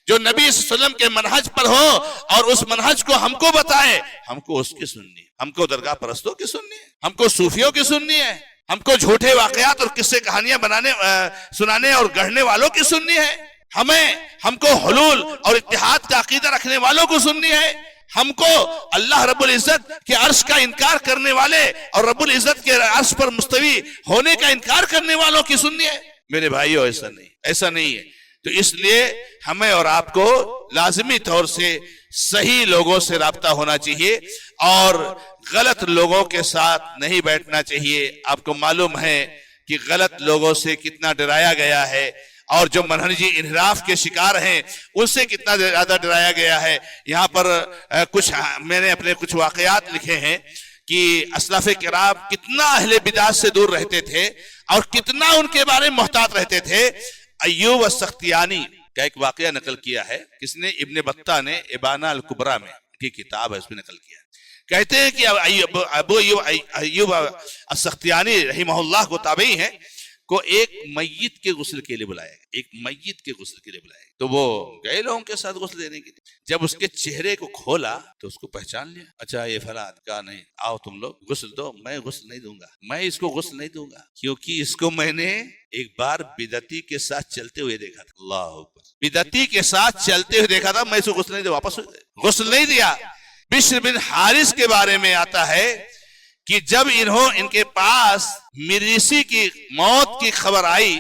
جو نبی صلی اللہ علیہ وسلم کے منہج پر ہو اور اس منہج کو ہم کو بتائے۔ ہم کو اس کی سننی ہے، ہم کو درگاہ پرستوں کی سننی ہے، ہم کو صوفیوں کی سننی ہے، ہم کو جھوٹے واقعات اور قصے کہانیاں سنانے اور گڑھنے والوں کی سننی ہے، ہم کو حلول اور اتحاد کا عقیدہ رکھنے والوں کو سننی ہے، ہم کو اللہ رب العزت کے عرش کا انکار کرنے والے اور رب العزت کے عرش پر مستوی ہونے کا انکار کرنے والوں کی سننی ہے۔ میرے بھائیو ایسا نہیں ہے۔ تو اس لیے ہمیں اور آپ کو لازمی طور سے صحیح لوگوں سے رابطہ ہونا چاہیے اور غلط لوگوں کے ساتھ نہیں بیٹھنا چاہیے۔ آپ کو معلوم ہے کہ غلط لوگوں سے کتنا ڈرایا گیا ہے، اور جو منہجی انحراف کے شکار ہیں ان سے کتنا زیادہ ڈرایا گیا ہے۔ یہاں پر میں نے اپنے کچھ واقعات لکھے ہیں کہ اسلاف کرام کتنا اہل بدعت سے دور رہتے تھے اور کتنا ان کے بارے میں محتاط رہتے تھے۔ ایوب السختیانی کا ایک واقعہ نقل کیا ہے، کس نے؟ ابن بطہ نے ابانہ الکبریٰ میں کی کتاب ہے، اس میں نقل کیا ہے۔ کہتے ہیں کہ ابو ایوب السختیانی رحمہ اللہ کو تابعی ہیں، کو ایک میت کے غسل کے لیے بلایا گیا، ایک میت کے غسل کے لیے بلایا گیا۔ تو وہ گئے لوگوں کے ساتھ غسل دینے کے لیے، جب اس کے چہرے کو کھولا تو اس کو پہچان لیا، اچھا یہ فلاں کا نہیں، آؤ تم لوگ غسل دو، میں غسل نہیں دوں گا، میں اس کو غسل نہیں دوں گا، کیونکہ اس کو میں نے ایک بار بدعتی کے ساتھ چلتے ہوئے دیکھا تھا۔ اللہ اکبر، بدعتی کے ساتھ چلتے ہوئے دیکھا تھا، میں اس کو غسل نہیں دیا، واپس غسل نہیں دیا۔ بشر بن حارث کے بارے میں آتا ہے کہ جب ان کے پاس مریسی کی موت کی خبر آئی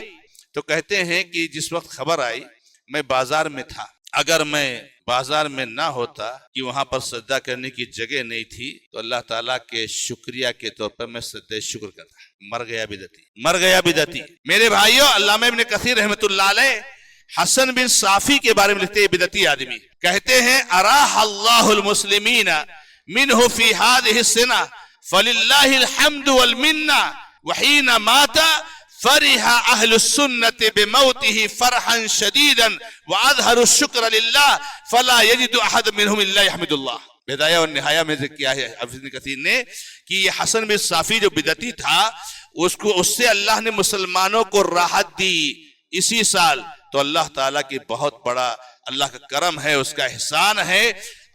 تو کہتے ہیں کہ جس وقت خبر آئی میں بازار میں تھا، اگر میں بازار میں نہ ہوتا کہ وہاں پر سجدہ کرنے کی جگہ نہیں تھی تو اللہ تعالیٰ کے شکریہ کے طور پر میں سجدہ شکر کرتا۔ مر گیا بدعتی۔ میرے بھائیو، علامہ ابن کثیر رحمت اللہ علیہ حسن بن صافی کے بارے میں لکھتے ہیں، بدعتی آدمی، کہتے ہیں اراح اللہ المسلمین منہ فی ہذہ السنہ فللہ الحمد والمنہ وحین مات فرح اہل السنت بموته فرحا شدیدا واظہروا الشکر للہ فلا یجد احد منهم الا يحمد اللہ۔ بدایہ اور نہایہ میں ذکر کیا ہے حافظ ابن کثیر نے کہ یہ حسن بن صافی جو بدعتی تھا اس سے اللہ نے مسلمانوں کو راحت دی اسی سال، تو اللہ تعالیٰ کی بہت بڑا اللہ کا کرم ہے، اس کا احسان ہے۔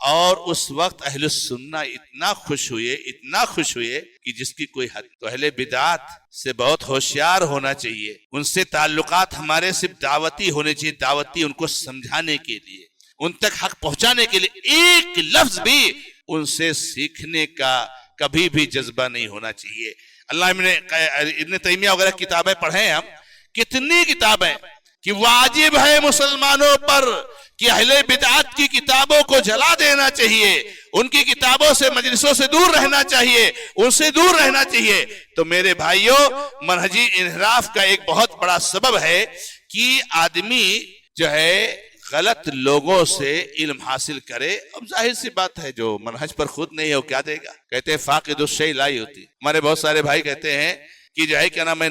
اور اس وقت اہل السنہ اتنا خوش ہوئے کہ جس کی کوئی حد۔ تو اہل بدعات سے بہت ہوشیار ہونا چاہیے، ان سے تعلقات ہمارے صرف دعوتی ہونے چاہیے، دعوتی ان کو سمجھانے کے لیے، ان تک حق پہنچانے کے لیے۔ ایک لفظ بھی ان سے سیکھنے کا کبھی بھی جذبہ نہیں ہونا چاہیے۔ ابن تیمیہ وغیرہ کتابیں پڑھیں ہم، کتنی کتابیں کہ واجب ہے مسلمانوں پر کہ اہل بدعات کی کتابوں کو جلا دینا چاہیے، ان کی کتابوں سے مجلسوں سے دور رہنا چاہیے، ان سے دور رہنا چاہیے۔ تو میرے بھائیوں، منہجی انحراف کا ایک بہت بڑا سبب ہے کہ آدمی جو ہے غلط لوگوں سے علم حاصل کرے۔ اب ظاہر سی بات ہے جو منہج پر خود نہیں ہے وہ کیا دے گا؟ کہتے ہیں فاقد الشیء لا یعطی۔ ہمارے بہت سارے بھائی کہتے ہیں کہ جو ہے کیا نام ہے،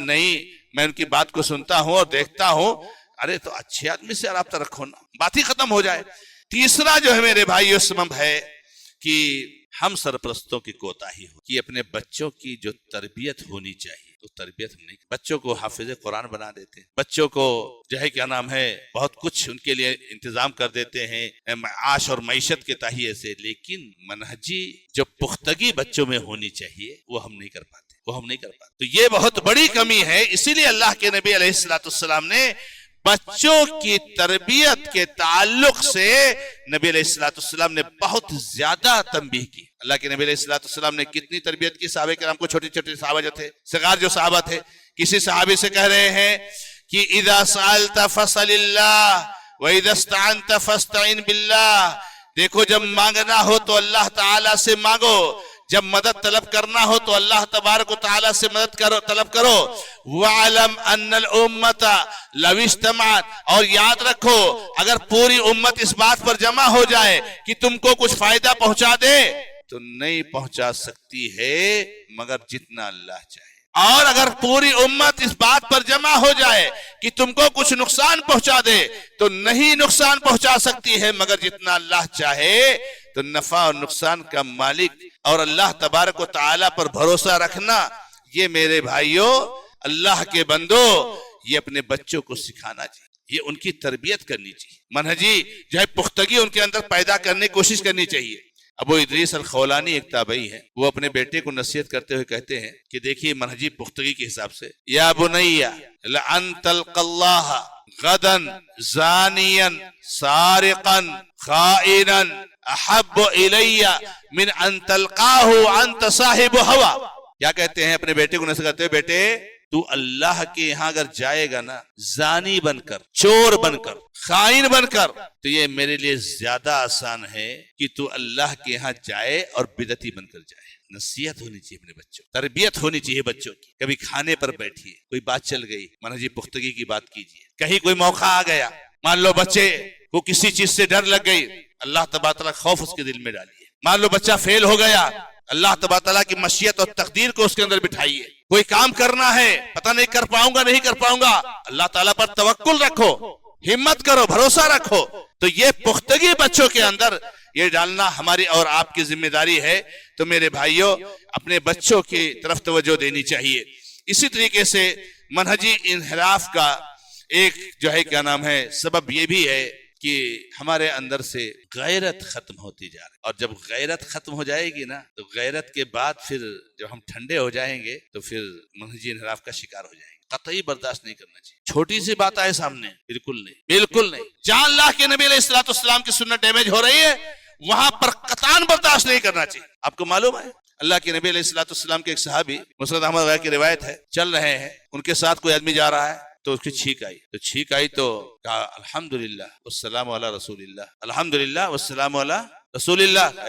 میں ان کی بات کو سنتا ہوں اور دیکھتا ہوں، ارے تو اچھے آدمی سے رابطہ رکھو نا، بات ہی ختم ہو جائے۔ تیسرا جو ہے میرے بھائیو سبب ہے کہ ہم سرپرستوں کی کوتاہی ہو، کہ اپنے بچوں کی جو تربیت ہونی چاہیے تو تربیت نہیں، بچوں کو حافظ قرآن بنا دیتے ہیں، بچوں کو جو ہے کیا نام ہے بہت کچھ ان کے لیے انتظام کر دیتے ہیں معاش اور معیشت کے تہیے سے، لیکن منہجی جو پختگی بچوں میں ہونی چاہیے وہ ہم نہیں کر پاتے۔ تو یہ بہت بڑی کمی ہے۔ اسی لیے اللہ کے نبی علیہ السلام نے بچوں کی تربیت کے تعلق سے نبی علیہ السلام نے بہت زیادہ تنبیہ کی۔ اللہ کے نبی علیہ السلام نے کتنی تربیت کی صحابہ کرام کو، چھوٹے چھوٹے صحابہ جو تھے، صغار جو صحابہ تھے۔ کسی صحابی سے کہہ رہے ہیں کہ اذا سألت فسأل اللہ واذا استعنت فاستعن باللہ، دیکھو جب مانگنا ہو تو اللہ تعالیٰ سے مانگو، جب مدد طلب کرنا ہو تو اللہ تبارک و تعالیٰ سے مدد طلب کرو۔ وَعَلَمْ أَنَّ الْأُمَّةَ لَوِ اجْتَمَعَتْ، اور یاد رکھو اگر پوری امت اس بات پر جمع ہو جائے کہ تم کو کچھ فائدہ پہنچا دے تو نہیں پہنچا سکتی ہے مگر جتنا اللہ چاہے، اور اگر پوری امت اس بات پر جمع ہو جائے کہ تم کو کچھ نقصان پہنچا دے تو نہیں نقصان پہنچا سکتی ہے مگر جتنا اللہ چاہے۔ تو نفع اور نقصان کا مالک اور اللہ تبارک و تعالیٰ پر بھروسہ رکھنا، یہ میرے بھائیوں اللہ کے بندو یہ اپنے بچوں کو سکھانا چاہیے، یہ ان کی تربیت کرنی چاہیے، منہجی جو ہے پختگی ان کے اندر پیدا کرنے کی کوشش کرنی چاہیے۔ ابو ادریس الخولانی ایک تابعی ہے، وہ اپنے بیٹے کو نصیحت کرتے ہوئے کہتے ہیں کہ دیکھیے منہجی پختگی کے حساب سے، یا بنیا لأن تلق اللہ غدا زانیا سارقا خائنا احب الی من ان تلقاہ انت صاحب ہوا۔ کیا کہتے ہیں اپنے بیٹے کو نصیحت کرتے ہوئے، بیٹے تو اللہ کے یہاں اگر جائے گا نا زانی بن کر، چور بن کر، خائن بن کر، تو یہ میرے لیے زیادہ آسان ہے کہ تو اللہ کے یہاں جائے اور بدعتی بن کر جائے۔ نصیحت ہونی چاہیے اپنے بچوں، تربیت ہونی چاہیے بچوں کی۔ کبھی کھانے پر بیٹھیے، کوئی بات چل گئی، منہجی پختگی کی بات کیجیے۔ کہیں کوئی موقع آ گیا، مان لو بچے کو کسی چیز سے ڈر لگ گئی، اللہ تبارک تعالیٰ خوف اس کے دل میں ڈالیے۔ مان لو بچہ فیل ہو گیا، اللہ تبارک تعالیٰ کی مشیت اور تقدیر کو اس کے اندر بٹھائیے۔ کوئی کام کرنا ہے، پتہ نہیں کر پاؤں گا، اللہ تعالیٰ پر توکل رکھو، ہمت کرو، بھروسہ رکھو۔ تو یہ پختگی بچوں کے اندر یہ ڈالنا ہماری اور آپ کی ذمہ داری ہے۔ تو میرے بھائیوں اپنے بچوں کی طرف توجہ دینی چاہیے۔ اسی طریقے سے منہجی انحراف کا ایک جو ہے کیا نام ہے سبب یہ بھی ہے کہ ہمارے اندر سے غیرت ختم ہوتی جا رہی، اور جب غیرت ختم ہو جائے گی نا تو غیرت کے بعد پھر جب ہم ٹھنڈے ہو جائیں گے تو پھر منہجی انحراف کا شکار ہو جائیں گے۔ قطعی برداشت نہیں کرنا چاہیے، چھوٹی سی بات آئے سامنے بالکل نہیں۔ جہاں اللہ کے نبی علیہ السلام کی سنت ڈیمیج ہو رہی ہے وہاں پر قطعاً برداشت نہیں کرنا چاہیے۔ آپ کو معلوم ہے اللہ کے نبی علیہ السلام کے ایک صحابی مسند احمد وغیرہ کی روایت ہے، چل رہے ہیں، ان کے ساتھ کوئی آدمی جا رہا ہے تو اس کی چھینک آئی تو کہا الحمدللہ والسلام علی رسول اللہ، الحمدللہ والسلام علی رسول اللہ۔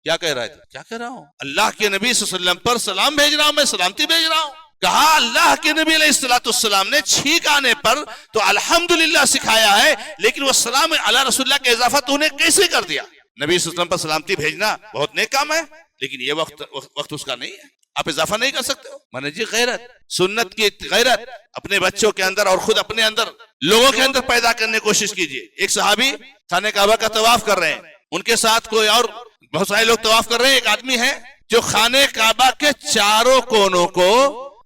کیا کہہ رہا ہے؟ کیا کہہ رہا ہوں؟ اللہ کے نبی صلی اللہ علیہ وسلم پر سلام بھیج رہا ہوں، میں سلامتی بھیج رہا ہوں۔ کہا اللہ کے نبی علیہ السلام نے چھینک آنے پر تو الحمدللہ سکھایا ہے، لیکن وہ سلام علی رسول اللہ کے اضافہ تو نے کیسے کر دیا؟ نبی صلی اللہ علیہ وسلم پر سلامتی بھیجنا بہت نیک کام ہے، لیکن یہ وقت اس کا نہیں ہے، آپ اضافہ نہیں کر سکتے ہو۔ مانا جی غیرت، سنت کی غیرت اپنے بچوں کے اندر اور خود اپنے اندر، لوگوں کے اندر پیدا کرنے کی کوشش کیجئے۔ ایک صحابی خانہ کعبہ کا طواف کر رہے ہیں، ان کے ساتھ کوئی اور بہت سارے لوگ طواف کر رہے ہیں، ایک آدمی ہے جو خانہ کعبہ کے چاروں کونوں کو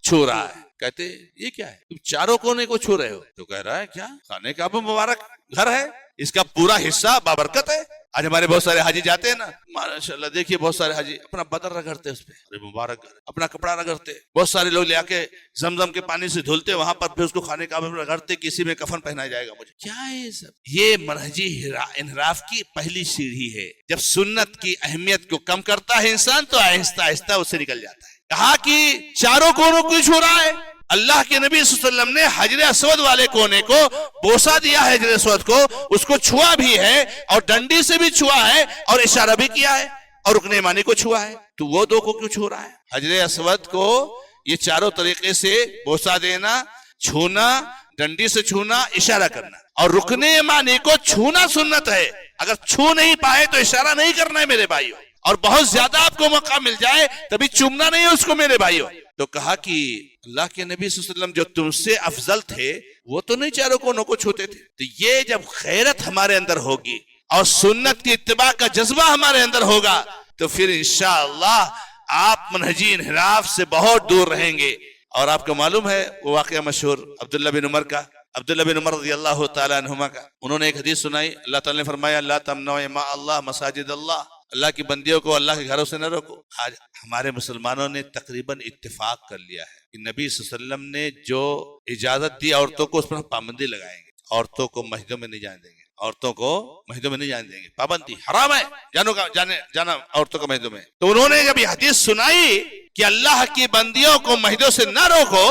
چھو رہا ہے۔ کہتے یہ کیا ہے، تم چاروں کونے کو چھو رہے ہو؟ تو کہہ رہا ہے کیا، خانہ کعبہ مبارک گھر ہے، اس کا پورا حصہ بابرکت ہے۔ آج ہمارے بہت سارے حاجی جاتے ہیں نا، ماشاءاللہ دیکھیے بہت سارے حاجی اپنا بدن رگڑتے اس پہ، ارے مبارک گھر، اپنا کپڑا رگڑتے، بہت سارے لوگ لے آ کے زمزم کے پانی سے دھلتے، وہاں پر پھر اس کو خانے کعبہ میں رگڑتے، کسی میں کفن پہنایا جائے گا مجھے۔ کیا ہے یہ سب؟ یہ منہجی انحراف کی پہلی سیڑھی ہے۔ جب سنت کی اہمیت کو کم کرتا ہے انسان تو آہستہ آہستہ اس سے نکل جاتا ہے۔ کہا کہ چاروں کونوں کو چھو رہا ہے، اللہ کے نبی صلی اللہ علیہ وسلم نے حجر اسود والے کونے کو بوسہ دیا ہے، حجر اسود کو، اس کو چھوا بھی ہے اور ڈنڈی سے بھی چھوا ہے اور اشارہ بھی کیا ہے اور رکن یمانی کو چھوا ہے، تو وہ دو کو کیوں چھو رہا ہے؟ حجر اسود کو یہ چاروں طریقے سے بوسہ دینا، چھونا، ڈنڈی سے چھونا، اشارہ کرنا، اور رکن یمانی کو چھونا سنت ہے۔ اگر چھو نہیں پائے تو اشارہ نہیں کرنا ہے میرے بھائیو، اور بہت زیادہ آپ کو موقع مل جائے تبھی چومنا نہیں ہے اس کو میرے بھائیو۔ تو کہا کہ اللہ کے نبی صلی اللہ علیہ وسلم جو تم سے افضل تھے وہ تو نہیں چاروں کونوں کو چھوتے تھے۔ تو یہ جب غیرت ہمارے اندر ہوگی اور سنت کی اتباع کا جذبہ ہمارے اندر ہوگا تو پھر انشاءاللہ آپ منہجی انحراف سے بہت دور رہیں گے۔ اور آپ کو معلوم ہے وہ واقعہ مشہور عبداللہ بن عمر کا، عبداللہ بن عمر رضی اللہ تعالیٰ عنہما کا، انہوں نے ایک حدیث سنائی، اللہ تعالیٰ نے فرمایا لا تمنعوا مع اللہ مساجد اللہ، اللہ کی بندیوں کو اللہ کے گھروں سے نہ روکو۔ آج ہمارے مسلمانوں نے تقریباً اتفاق کر لیا ہے کہ نبی صلی اللہ علیہ وسلم نے جو اجازت دی عورتوں کو اس پر پابندی لگائیں گے، عورتوں کو مسجدوں میں نہیں جانے دیں گے، عورتوں کو مسجدوں میں نہیں جانے دیں گے، پابندی حرام ہے جانا عورتوں کو مسجدوں میں۔ تو انہوں نے جب یہ حدیث سنائی کہ اللہ کی بندیوں کو مسجدوں سے نہ روکو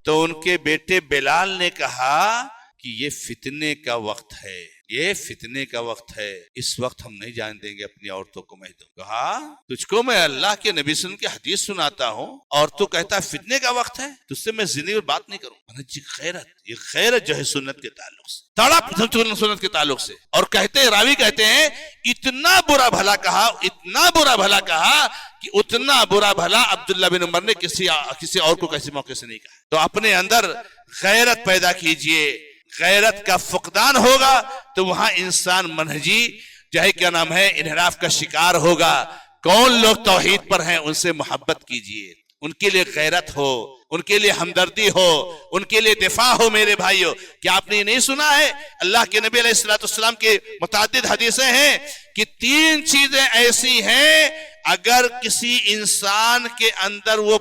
تو ان کے بیٹے بلال نے کہا کہ یہ فتنے کا وقت ہے، یہ فتنے کا وقت ہے، اس وقت ہم نہیں جان دیں گے اپنی عورتوں کو مسجدوں۔ کہا تجھ کو میں اللہ کے نبی صلی اللہ علیہ وسلم کی حدیث سناتا ہوں اور تو کہتا ہے فتنے کا وقت ہے، تجھ سے میں زندگی میں بات نہیں کروں۔ جی غیرت، یہ غیرت جو ہے سنت کے تعلق سے، تڑپ سنت کے تعلق سے۔ اور راوی کہتے ہیں اتنا برا بھلا کہا، اتنا برا بھلا کہا کہ اتنا برا بھلا عبداللہ بن عمر نے کسی اور کو کسی موقع سے نہیں کہا۔ تو اپنے اندر غیرت پیدا کیجئے، غیرت کا فقدان ہوگا تو وہاں انسان منہجی جو ہے کیا نام ہے انحراف کا شکار ہوگا۔ کون لوگ توحید پر ہیں ان سے محبت کیجئے، ان کے لیے غیرت ہو، ان کے لیے ہمدردی ہو، ان کے لیے دفاع ہو۔ میرے بھائیو کیا آپ نے یہ نہیں سنا ہے اللہ کے نبی علیہ السلام کے متعدد حدیثیں ہیں کہ 3 چیزیں ایسی ہیں اگر کسی انسان کے اندر وہ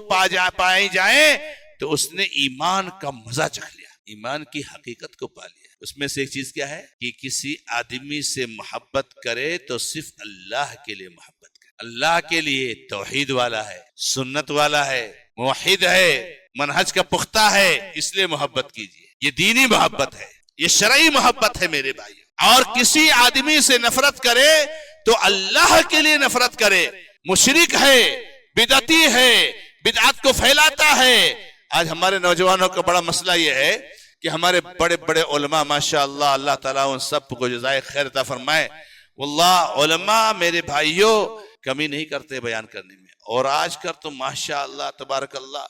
پائی جائیں تو اس نے ایمان کا مزہ چکھ لیا، ایمان کی حقیقت کو پا لیا۔ اس میں سے ایک چیز کیا ہے کہ کسی آدمی سے محبت کرے تو صرف اللہ کے لیے محبت کرے، اللہ کے لیے توحید والا ہے، سنت والا ہے، موحد ہے، منہج کا پختہ ہے، اس لیے محبت کیجئے۔ یہ دینی محبت ہے، یہ شرعی محبت ہے میرے بھائی۔ اور کسی آدمی سے نفرت کرے تو اللہ کے لیے نفرت کرے، مشرک ہے، بدعتی ہے، بدعت کو پھیلاتا ہے۔ آج ہمارے نوجوانوں کا بڑا مسئلہ یہ ہے کہ ہمارے بڑے بڑے علماء ماشاءاللہ، اللہ تعالیٰ ان سب کو جزائے خیر عطا فرمائے، واللہ علماء میرے بھائیوں کمی نہیں کرتے بیان کرنے میں۔ اور آج کل تو ماشاءاللہ تبارک اللہ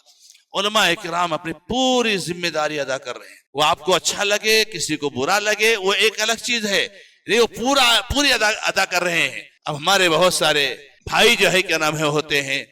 علماء اکرام اپنی پوری ذمہ داری ادا کر رہے ہیں۔ وہ آپ کو اچھا لگے کسی کو برا لگے وہ ایک الگ چیز ہے، وہ پوری ادا کر رہے ہیں۔ اب ہمارے بہت سارے بھائی جو ہے کیا نام ہے ہوتے ہیں،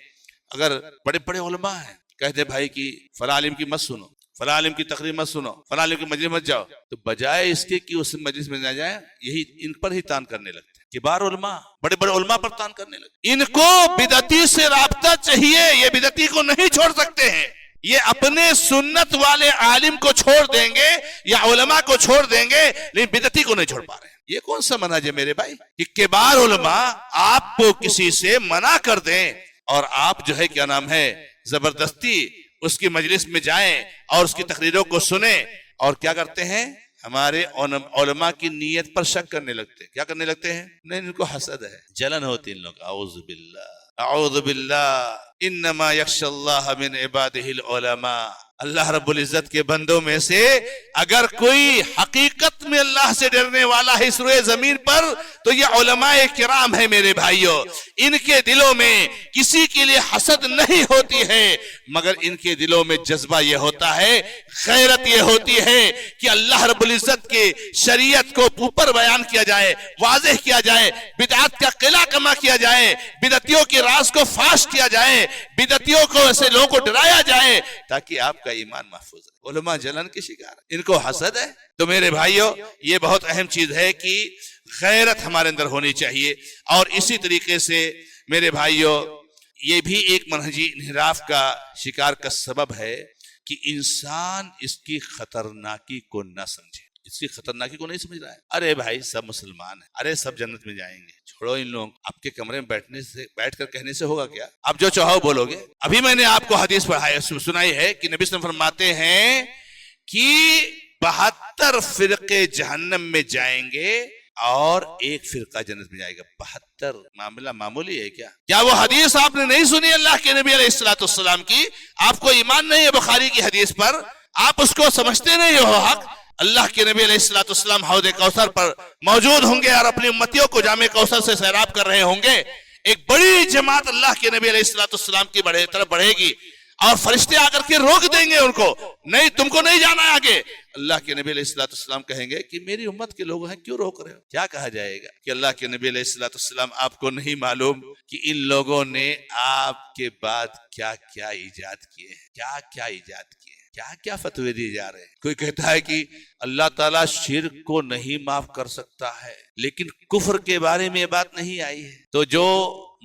اگر بڑے بڑے علماء ہیں کہتے بھائی کی فلاں عالم کی مت سنو، فلاں عالم کی تقریر مت سنو، فلاں عالم کی مجلس مت جاؤ، تو بجائے اس کے کہ اس مجلس میں نہ جائیں یہی ان پر ہی تان کرنے لگتے ہیں۔ کبار علماء بڑے بڑے علماء پر تان کرنے لگتے، ان کو بدعتی سے رابطہ چاہیے، یہ بدعتی کو نہیں چھوڑ سکتے ہیں۔ یہ اپنے سنت والے عالم کو چھوڑ دیں گے یا علماء کو چھوڑ دیں گے لیکن بدعتی کو نہیں چھوڑ پا رہے ہیں۔ یہ کون سا منہج ہے میرے بھائی کہ کبار علماء آپ کو کسی سے منع کر دیں اور آپ جو ہے کیا نام ہے زبردستی اس کی مجلس میں جائیں اور اس کی تقریروں کو سنیں، اور کیا کرتے ہیں ہمارے علماء کی نیت پر شک کرنے لگتے ہیں۔ کیا کرنے لگتے ہیں؟ نہیں، ان کو حسد ہے، جلن ہوتی ان لوگ۔ اعوذ باللہ، اعوذ باللہ، انما یخشی اللہ من عبادہ العلماء۔ اللہ رب العزت کے بندوں میں سے اگر کوئی حقیقت میں اللہ سے ڈرنے والا ہے اس روئے زمین پر تو یہ علماء کرام ہیں میرے بھائیوں۔ ان کے دلوں میں کسی کے لیے حسد نہیں ہوتی ہے، مگر ان کے دلوں میں جذبہ یہ ہوتا ہے، غیرت یہ ہوتی ہے کہ اللہ رب العزت کے شریعت کو اوپر بیان کیا جائے، واضح کیا جائے، بدعات کا قلع کما کیا جائے، بدعتیوں کے راز کو فاش کیا جائے، بدعتیوں کو ایسے لوگوں کو ڈرایا جائے تاکہ آپ کا ایمان محفوظ ہے۔ علماء جلن کے شکار ہیں، ان کو حسد ہے۔ تو میرے بھائیوں، یہ بہت اہم چیز ہے کہ غیرت ہمارے اندر ہونی چاہیے۔ اور اسی طریقے سے میرے بھائیوں، یہ بھی ایک منہجی انحراف کا شکار کا سبب ہے کہ انسان اس کی خطرناکی کو نہ سمجھے، اس کی خطرناکی کو نہیں سمجھ رہا ہے۔ ارے بھائی سب مسلمان ہیں، ارے سب جنت میں جائیں گے، چھوڑو ان لوگ، آپ کے کمرے میں بیٹھ کر کہنے سے ہوگا کیا؟ اب جو چاہو بولو گے۔ ابھی میں نے آپ کو حدیث سنائی ہے کہ نبی صلی اللہ علیہ وسلم فرماتے ہیں کہ 72 فرقے جہنم میں جائیں گے اور ایک فرقہ جنت میں جائے گا۔ 72 معاملہ معمولی ہے کیا وہ حدیث آپ نے نہیں سنی اللہ کے نبی علیہ السلام کی؟ آپ کو ایمان نہیں ہے بخاری کی حدیث پر؟ آپ اس کو سمجھتے نہیں ہو حق؟ اللہ کے نبی علیہ السلام حوض کوثر پر موجود ہوں گے اور اپنی امتیوں کو جام کوثر سے سیراب کر رہے ہوں گے۔ ایک بڑی جماعت اللہ کے نبی علیہ السلام کی طرف بڑھے گی اور فرشتے آ کر کے روک دیں گے ان کو، نہیں تم کو نہیں جانا ہے آگے۔ اللہ کے نبی علیہ السلام کہیں گے کہ میری امت کے لوگ ہیں، کیوں روک رہے ہو؟ کیا کہا جائے گا کہ اللہ کے نبی علیہ السلام آپ کو نہیں معلوم کہ ان لوگوں نے آپ کے بعد کیا کیا ایجاد کیے ہیں، کیا کیا ایجاد کیے ہیں، کیا کیا فتوے دیے جا رہے ہیں۔ کوئی کہتا ہے کہ اللہ تعالیٰ شرک کو نہیں معاف کر سکتا ہے، لیکن کفر کے بارے میں یہ بات نہیں آئی ہے۔ تو جو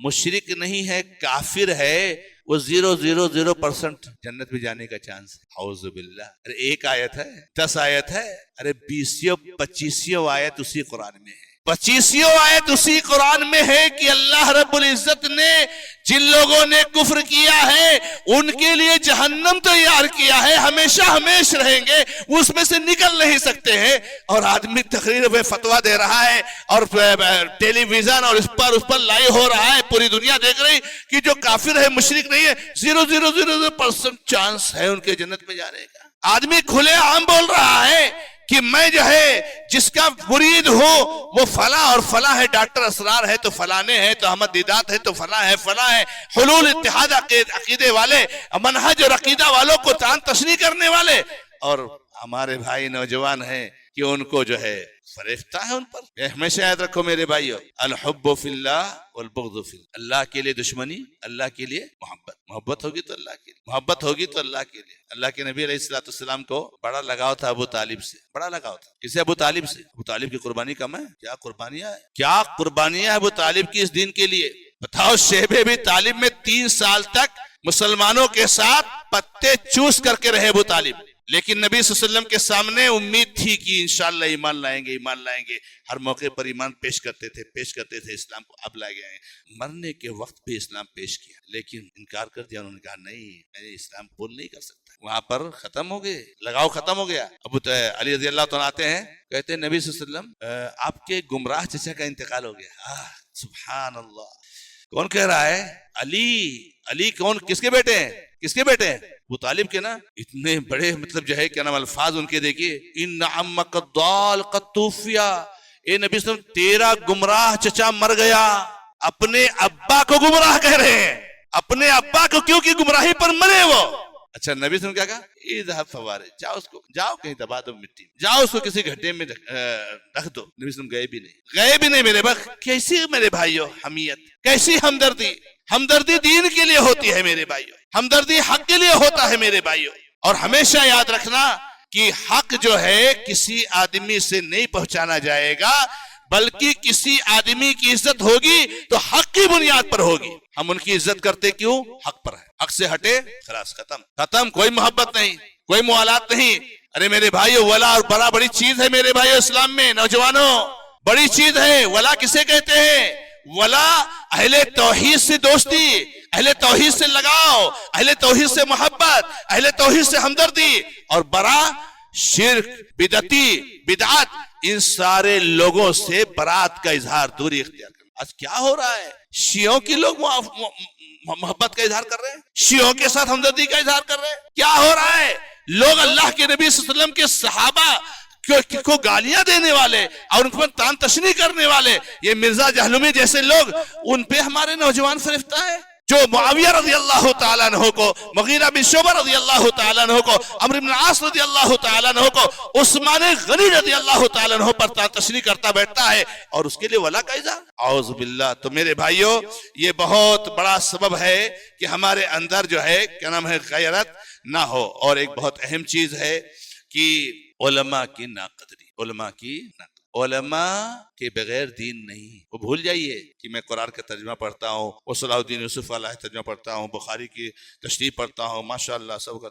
مشرک نہیں ہے، کافر ہے، وہ 0.00% جنت میں جانے کا چانس ہے۔ اعوذ باللہ۔ ارے ایک آیت ہے، 10 آیت ہے، ارے 20 آیت اسی قرآن میں ہے، 25 آیت اسی قرآن میں ہے کہ اللہ رب العزت نے جن لوگوں نے کفر کیا ہے ان کے لیے جہنم تیار کیا ہے، ہمیشہ ہمیشہ رہیں گے، اس میں سے نکل نہیں سکتے ہیں۔ اور آدمی تقریر میں فتویٰ دے رہا ہے اور ٹیلی ویژن اور اس پر لائیو ہو رہا ہے، پوری دنیا دیکھ رہی کہ جو کافر ہے، مشرک نہیں ہے، 0.00% چانس ہے ان کے جنت میں جانے کا۔ آدمی کھلے عام بول رہا ہے کہ میں جو ہے جس کا مرید ہوں وہ فلاں اور فلاں ہے، ڈاکٹر اسرار ہے تو فلانے ہے، تو احمد دیدات ہے تو فلاں ہے، فلاں ہے، حلول اتحاد عقیدے والے، منہج اور عقیدہ والوں کو تان تشنیع کرنے والے، اور ہمارے بھائی نوجوان ہیں کہ ان کو جو ہے فریفتہ ہے ان پر۔ ہمیشہ یاد رکھو میرے بھائیو، الحب فی اللہ والبغض فی اللہ، اللہ کے لیے دشمنی، اللہ کے لیے محبت ہوگی تو اللہ کے لیے، محبت ہوگی تو اللہ کے لیے۔ اللہ کے نبی علیہ السلام کو بڑا لگاؤ تھا ابو طالب سے، بڑا لگاؤ تھا۔ کسے؟ ابو طالب سے۔ ابو طالب کی قربانی کم ہے؟ کیا قربانیاں ہیں، کیا قربانیاں ابو طالب کی اس دین کے لیے۔ بتاؤ، شیب ابی طالب میں 3 سال تک مسلمانوں کے ساتھ پتے چوس کر کے رہے ابو طالب، لیکن نبی صلی اللہ علیہ وسلم کے سامنے امید تھی کہ انشاءاللہ ایمان لائیں گے، ایمان لائیں گے، ہر موقع پر ایمان پیش کرتے تھے اسلام کو۔ اب لائے گئے ہیں، مرنے کے وقت پہ اسلام پیش کیا، لیکن انکار کر دیا۔ انہوں نے کہا نہیں، میں اسلام قبول نہیں کر سکتا۔ وہاں پر ختم ہو گئے، لگاؤ ختم ہو گیا۔ ابو علی رضی اللہ تعالیٰ آتے ہیں، کہتے ہیں نبی صلی اللہ علیہ وسلم آپ کے گمراہ چچا کا انتقال ہو گیا۔ سبحان اللہ، کون کہہ رہا ہے؟ علی کون؟ کس کے بیٹے ہیں؟ کس کے بیٹے ہیں؟ ابو طالب کے نا۔ اتنے بڑے مطلب جو ہے کیا نام الفاظ ان کے دیکھیے، ان عمک الضال قد توفیا، اے نبی صلی اللہ علیہ وسلم تیرا گمراہ چچا مر گیا۔ اپنے ابا کو گمراہ کہہ رہے ہیں، اپنے ابا کو، کیوں کہ گمراہی پر مرے وہ۔ اچھا، نبی صلی اللہ علیہ وسلم کیا کہا؟ اذهب فوارج، جاؤ اس کو، جاؤ کہیں دبا دو مٹی، جاؤ اس کو کسی گھٹے میں رکھ دو۔ نبی صلی اللہ علیہ وسلم گئے بھی نہیں میرے بخت۔ کیسی میرے بھائیو حمیت، کیسی ہمدردی! ہمدردی دین کے لیے ہوتی ہے میرے بھائیو، ہمدردی حق کے لیے ہوتا ہے میرے بھائیو۔ اور ہمیشہ یاد رکھنا کہ حق جو ہے کسی آدمی سے نہیں پہنچانا جائے گا، بلکہ کسی آدمی کی عزت ہوگی تو حق کی بنیاد پر ہوگی۔ ہم ان کی عزت کرتے کیوں؟ حق پر ہے، حق سے ہٹے خلاص ختم، کوئی محبت نہیں، کوئی موالات نہیں۔ ارے میرے بھائیو، ولا اور بڑا بڑی چیز ہے میرے بھائیو اسلام میں، نوجوانوں بڑی چیز ہے۔ ولا کسے کہتے ہیں؟ ولا اہل توحید سے دوستی، اہل توحید سے لگاؤ، اہل توحید سے محبت، اہل توحید سے ہمدردی۔ اور برا شرک، بدعت، ان سارے لوگوں سے برات کا اظہار، دوری اختیار کرنا۔ آج کیا ہو رہا ہے؟ شیعوں کی لوگ محبت کا اظہار کر رہے ہیں، شیعوں کے ساتھ ہمدردی کا اظہار کر رہے ہیں۔ کیا ہو رہا ہے؟ لوگ اللہ کے نبی صلی اللہ علیہ وسلم کے صحابہ کو گالیاں دینے والے اور ان کو تان تشنیع کرنے والے، یہ مرزا جہلمی جیسے لوگ، ان پہ ہمارے نوجوان فریفتہ ہے۔ جو معاویہ رضی اللہ تعالیٰ عنہ کو، مغیرہ بن شعبہ رضی اللہ تعالیٰ عنہ کو، عمرو بن العاص رضی اللہ تعالیٰ عنہ کو، عثمان غنی رضی اللہ تعالیٰ عنہ پر تشریح کرتا بیٹھتا ہے اور اس کے لیے ولا کا اظہار، اعوذ باللہ۔ تو میرے بھائیوں، یہ بہت بڑا سبب ہے کہ ہمارے اندر جو ہے کیا نام ہے غیرت نہ ہو۔ اور ایک بہت اہم چیز ہے کہ علماء کی ناقدری، علماء کی ناقدری، علماء کے بغیر دین نہیں۔ وہ بھول جائیے کہ میں قرآن کا ترجمہ پڑھتا ہوں، وہ صلاح الدین یوسف علیہ ترجمہ پڑھتا ہوں، بخاری کی تشریح پڑھتا ہوں، ماشاءاللہ سب کا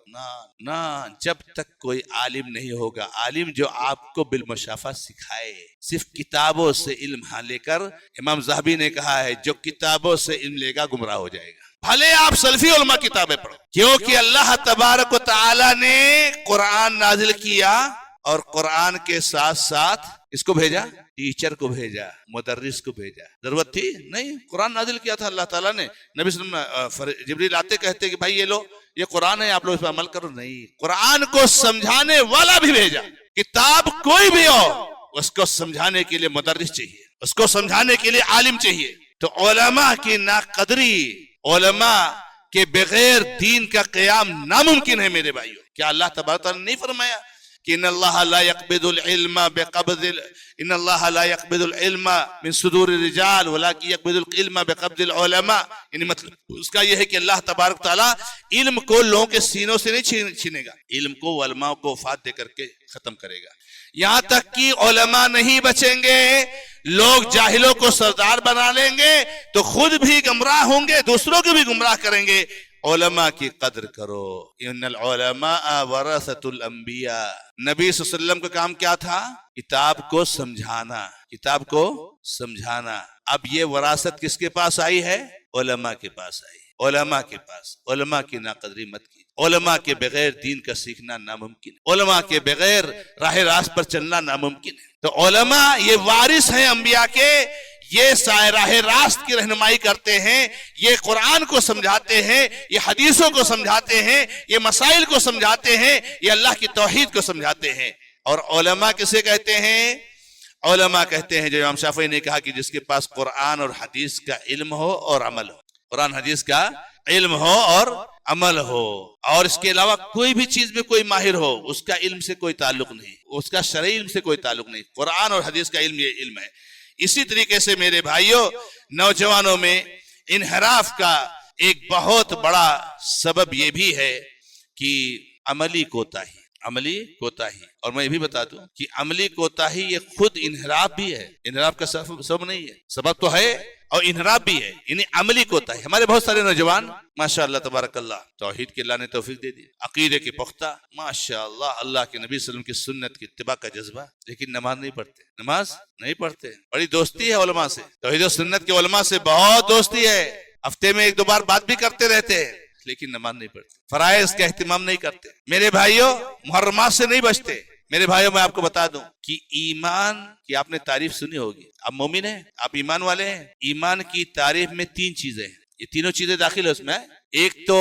نہ، جب تک کوئی عالم نہیں ہوگا، عالم جو آپ کو بالمشافہ سکھائے، صرف کتابوں سے علم لے کر، امام ذہبی نے کہا ہے جو کتابوں سے علم لے گا گمراہ ہو جائے گا۔ بھلے آپ سلفی علماء کتابیں پڑھو، کیونکہ اللہ تبارک و تعالی نے قرآن نازل کیا اور قرآن کے ساتھ ساتھ اس کو بھیجا، ٹیچر کو بھیجا، مدرس کو بھیجا۔ ضرورت تھی نہیں، قرآن نازل کیا تھا اللہ تعالیٰ نے، نبی صلی اللہ علیہ وسلم جبریل آتے کہتے کہ بھائی یہ لو، یہ قرآن ہے، آپ لوگ اس پر عمل کرو، نہیں، قرآن کو سمجھانے والا بھی بھیجا۔ کتاب کوئی بھی ہو، اس کو سمجھانے کے لیے مدرس چاہیے، اس کو سمجھانے کے لیے عالم چاہیے۔ تو علماء کی ناقدری، علماء کے بغیر دین کا قیام ناممکن ہے میرے بھائیوں۔ کیا اللہ تبارک تعالیٰ نے نہیں فرمایا کہ ان اللہ لا يقبض العلم بقبض ان اللہ لا يقبض العلم من صدور الرجال ولكن يقبض العلم بقبض العلماء؟ یعنی مطلب اس کا یہ ہے کہ اللہ تبارک تعالیٰ علم کو لوگوں کے سینوں سے نہیں چھینے گا، علم کو علماء کو وفات دے کر کے ختم کرے گا۔ یہاں تک کہ علماء نہیں بچیں گے، لوگ جاہلوں کو سردار بنا لیں گے تو خود بھی گمراہ ہوں گے، دوسروں کو بھی گمراہ کریں گے۔ علماء کی قدر کرو، ان العلماء ورثۃ الانبیاء۔ نبی صلی اللہ علیہ وسلم کا کام کیا تھا؟ کتاب کو سمجھانا، کتاب کو سمجھانا۔ اب یہ وراثت کس کے پاس آئی ہے؟ علماء کے پاس آئی، علماء کے پاس۔ علماء کی ناقدری مت کی، علماء کے بغیر دین کا سیکھنا ناممکن ہے، علماء کے بغیر راہ راست پر چلنا ناممکن ہے۔ تو علماء یہ وارث ہیں انبیاء کے، یہ راہ راست کی رہنمائی کرتے ہیں، یہ قرآن کو سمجھاتے ہیں، یہ حدیثوں کو سمجھاتے ہیں، یہ مسائل کو سمجھاتے ہیں، یہ اللہ کی توحید کو سمجھاتے ہیں۔ اور علماء کسے کہتے ہیں؟ علماء کہتے ہیں جو امام شافعی نے کہا کہ جس کے پاس قرآن اور حدیث کا علم ہو اور عمل ہو، قرآن حدیث کا علم ہو اور عمل ہو، اور اس کے علاوہ کوئی بھی چیز میں کوئی ماہر ہو، اس کا علم سے کوئی تعلق نہیں، اس کا شرعی علم سے کوئی تعلق نہیں، قرآن اور حدیث کا علم یہ علم ہے۔ اسی طریقے سے میرے بھائیوں، نوجوانوں میں انحراف کا ایک بہت بڑا سبب یہ بھی ہے کہ عملی کوتاہی، عملی کوتاہی۔ اور میں یہ بھی بتا دوں کہ عملی کوتاہی یہ خود انحراف بھی ہے، انحراف کا سبب نہیں ہے، سبب تو ہے اور انحراف بھی ہے، یعنی عملی کوتاہی۔ ہمارے بہت سارے نوجوان ماشاءاللہ تبارک اللہ، توحید کے اللہ نے توفیق دے دی، عقیدے کے پختہ، ماشاءاللہ اللہ کے نبی صلی اللہ علیہ وسلم کی سنت کی اتباع کا جذبہ، لیکن نماز نہیں پڑھتے، نماز نہیں پڑھتے۔ بڑی دوستی ہے علماء سے، توحید و سنت کے علماء سے بہت دوستی ہے، ہفتے میں ایک دو بار بات بھی کرتے رہتے ہیں، لیکن نماز نہیں پڑھتے، فرائض کا اہتمام نہیں کرتے۔ میرے بھائیوں، محرمات سے نہیں بچتے۔ میرے بھائیوں، میں آپ کو بتا دوں کہ ایمان کی آپ نے تعریف سنی ہوگی، آپ مومن ہیں، آپ ایمان والے ہیں۔ ایمان کی تعریف میں تین چیزیں ہیں، یہ تینوں چیزیں داخل ہے اس میں۔ ایک تو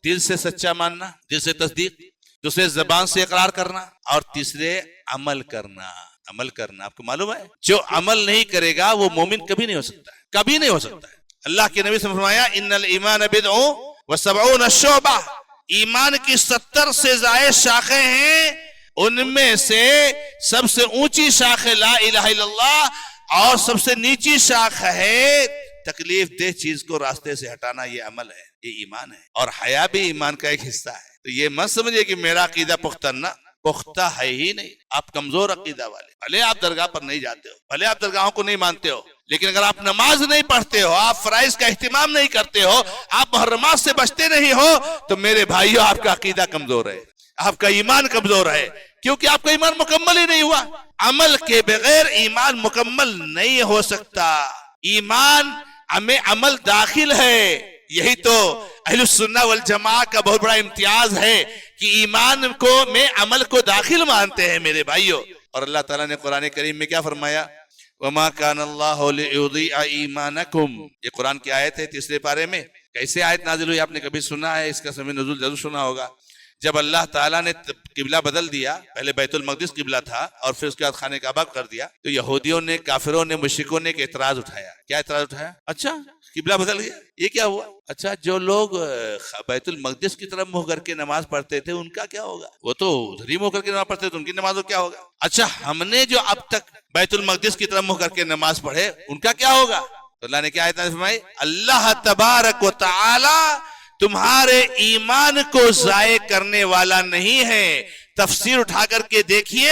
دل سے سچا ماننا، دل سے تصدیق، دوسرے زبان سے اقرار کرنا، اور تیسرے عمل کرنا، عمل کرنا۔ آپ کو معلوم ہے جو عمل نہیں کرے گا وہ مومن کبھی نہیں ہو سکتا ہے، کبھی نہیں ہو سکتا ہے۔ اللہ کے نبی سے فرمایا ان الایمان بدع و70 شعبہ، ایمان کی 70 سے زائد شاخیں ہیں، ان میں سے سب سے اونچی شاخ لا الہ الا اللہ، اور سب سے نیچی شاخ ہے تکلیف دہ چیز کو راستے سے ہٹانا، یہ عمل ہے، یہ ایمان ہے۔ اور حیا بھی ایمان کا ایک حصہ ہے۔ تو یہ مت سمجھے کہ میرا عقیدہ پختہ نہ، پختہ ہے ہی نہیں، آپ کمزور عقیدہ والے، بھلے آپ درگاہ پر نہیں جاتے ہو، بھلے آپ درگاہوں کو نہیں مانتے ہو، لیکن اگر آپ نماز نہیں پڑھتے ہو، آپ فرائض کا اہتمام نہیں کرتے ہو، آپ محرمات سے بچتے نہیں ہو، تو میرے بھائیوں آپ کا عقیدہ کمزور ہے، آپ کا ایمان کمزور ہے، کیونکہ آپ کا ایمان مکمل ہی نہیں ہوا۔ عمل کے بغیر ایمان مکمل نہیں ہو سکتا، ایمان میں عمل داخل ہے۔ یہی تو اہل السنہ والجماعہ کا بہت بڑا امتیاز ہے کہ ایمان کو میں عمل کو داخل مانتے ہیں میرے بھائیوں۔ اور اللہ تعالیٰ نے قرآن کریم میں کیا فرمایا؟ وَمَا كَانَ اللَّهُ لِيُضِيعَ إِيمَانَكُمْ، یہ قرآن کی آیت ہے 3 پارے میں۔ کیسے آیت نازل ہوئی آپ نے کبھی سنا ہے؟ اس کا سبب نزول ضرور سنا ہوگا۔ جب اللہ تعالیٰ نے قبلہ بدل دیا، پہلے بیت المقدس قبلہ تھا اور پھر اس کے بعد خانہ کعبہ کر دیا، تو یہودیوں نے، کافروں نے، مشرکوں نے ایک اعتراض اٹھایا۔ کیا اعتراض اٹھایا؟ اچھا قبلہ بدل گیا، یہ کیا ہوا؟ اچھا جو لوگ بیت المقدس کی طرف منہ کر کے نماز پڑھتے تھے ان کا کیا ہوگا؟ وہ تو ادھر ہی منہ کر کے نماز پڑھتے تھے، ان کی نماز کو کیا ہوگا؟ اچھا ہم نے جو اب تک بیت المقدس کی طرف منہ کر کے نماز پڑھے ان کا کیا ہوگا؟ تو اللہ نے کیا آیت نازل فرمائی؟ اللہ تبارک و تعالی تمہارے ایمان کو ضائع کرنے والا نہیں ہے۔ تفسیر اٹھا کر کے دیکھیے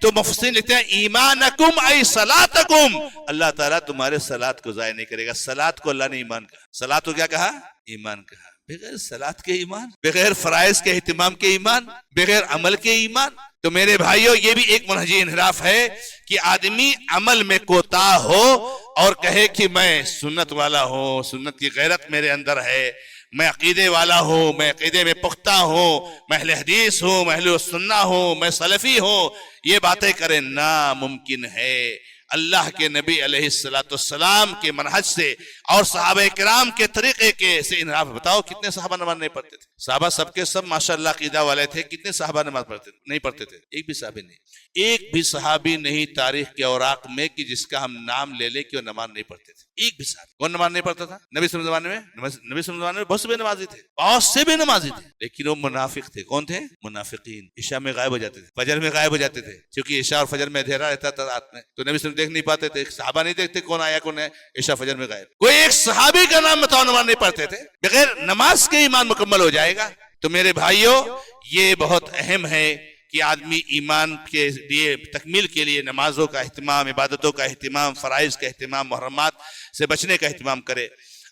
تو مفسرین لکھتے ہیں ایمانکم ای صلاتکم، اللہ تعالیٰ تمہارے صلات کو ضائع نہیں کرے گا۔ صلات کو اللہ نے ایمان کہا، صلات کو کیا کہا؟ ایمان کہا۔ بغیر صلات کے ایمان، بغیر فرائض کے اہتمام کے ایمان، بغیر عمل کے ایمان۔ تو میرے بھائیوں یہ بھی ایک منہجی انحراف ہے کہ آدمی عمل میں کوتاہ ہو اور کہے کہ میں سنت والا ہوں، سنت کی غیرت میرے اندر ہے، میں عقیدے والا ہوں، میں عقیدے میں پختہ ہوں، میں اہل حدیث ہوں، میں اہل سنہ ہوں، میں سلفی ہوں، یہ باتیں کریں ناممکن ہے۔ اللہ کے نبی علیہ السلام کے منہج سے اور صحابہ کرام کے طریقے کے سے انحراف۔ بتاؤ کتنے صحابہ نماز نہیں پڑھتے تھے؟ صحابہ سب کے سب ماشاءاللہ عقیدہ والے تھے، کتنے صحابہ نماز نہیں پڑھتے تھے؟ ایک بھی صحابی نہیں، ایک بھی صحابی نہیں تاریخ کے اوراق میں کہ جس کا ہم نام لے لیں کہ وہ نماز نہیں پڑھتے تھے۔ ایک بھی صحابی کون نماز نہیں پڑھتا تھا؟ نبی صلی اللہ علیہ وسلم نبی صلی اللہ علیہ وسلم میں بہت سے بے نمازی تھے، بہت سے بے نمازی تھے، لیکن وہ منافق تھے۔ کون تھے؟ منافقین۔ عشاء میں غائب ہو جاتے تھے، فجر میں غائب ہو جاتے تھے، کیونکہ عشاء اور فجر میں اندھیرا رہتا تھا رات میں، تو نبی صلی اللہ علیہ وسلم دیکھ نہیں پاتے تھے، صحابہ نہیں دیکھتے کون آیا کون ہے، عشاء فجر میں غائب۔ کوئی ایک صحابی کا نام بتاؤ نماز نہیں پڑھتے تھے۔ بغیر نماز کے ایمان مکمل ہو جائے گا۔ تو میرے بھائیوں یہ بہت اہم ہے کہ آدمی ایمان کے لیے تکمیل کے لیے نمازوں کا اہتمام، عبادتوں کا اہتمام، فرائض کا اہتمام، محرمات سے بچنے کا اہتمام کرے۔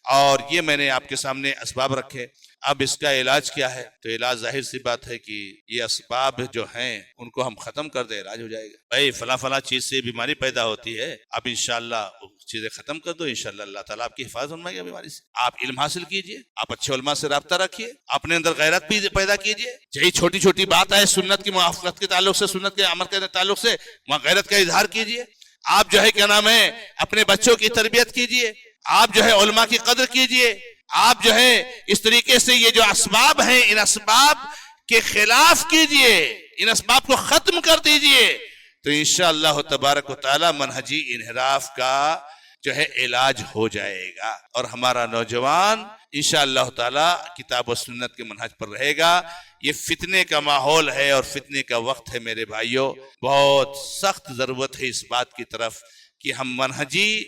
اور یہ میں نے آپ کے سامنے اسباب رکھے۔ اب اس کا علاج کیا ہے؟ تو علاج ظاہر سی بات ہے کہ یہ اسباب جو ہیں ان کو ہم ختم کر دیں، علاج ہو جائے گا۔ بھائی فلاں چیز سے بیماری پیدا ہوتی ہے، اب انشاءاللہ چیزیں ختم کر دو، انشاءاللہ اللہ تعالیٰ آپ کی حفاظت فرمائے گا بیماری سے۔ آپ علم حاصل کیجئے، آپ اچھے علماء سے رابطہ رکھیے، اپنے اندر غیرت بھی پیدا کیجئے۔ یہی چھوٹی چھوٹی بات ہے سنت کی موافقت کے تعلق سے، سنت کے عمل کے تعلق سے وہاں غیرت کا اظہار کیجئے۔ آپ جو ہے کیا نام ہے اپنے بچوں کی تربیت کیجئے، آپ جو ہے علماء کی قدر کیجئے، آپ جو ہے اس طریقے سے یہ جو اسباب ہیں ان اسباب کے خلاف کیجئے، ان اسباب کو ختم کر دیجئے، تو انشاءاللہ تبارک و تعالی منہجی انحراف کا جو ہے علاج ہو جائے گا، اور ہمارا نوجوان انشاءاللہ تعالی کتاب و سنت کے منہج پر رہے گا۔ یہ فتنے کا ماحول ہے اور فتنے کا وقت ہے میرے بھائیوں، بہت سخت ضرورت ہے اس بات کی طرف کہ ہم منہجی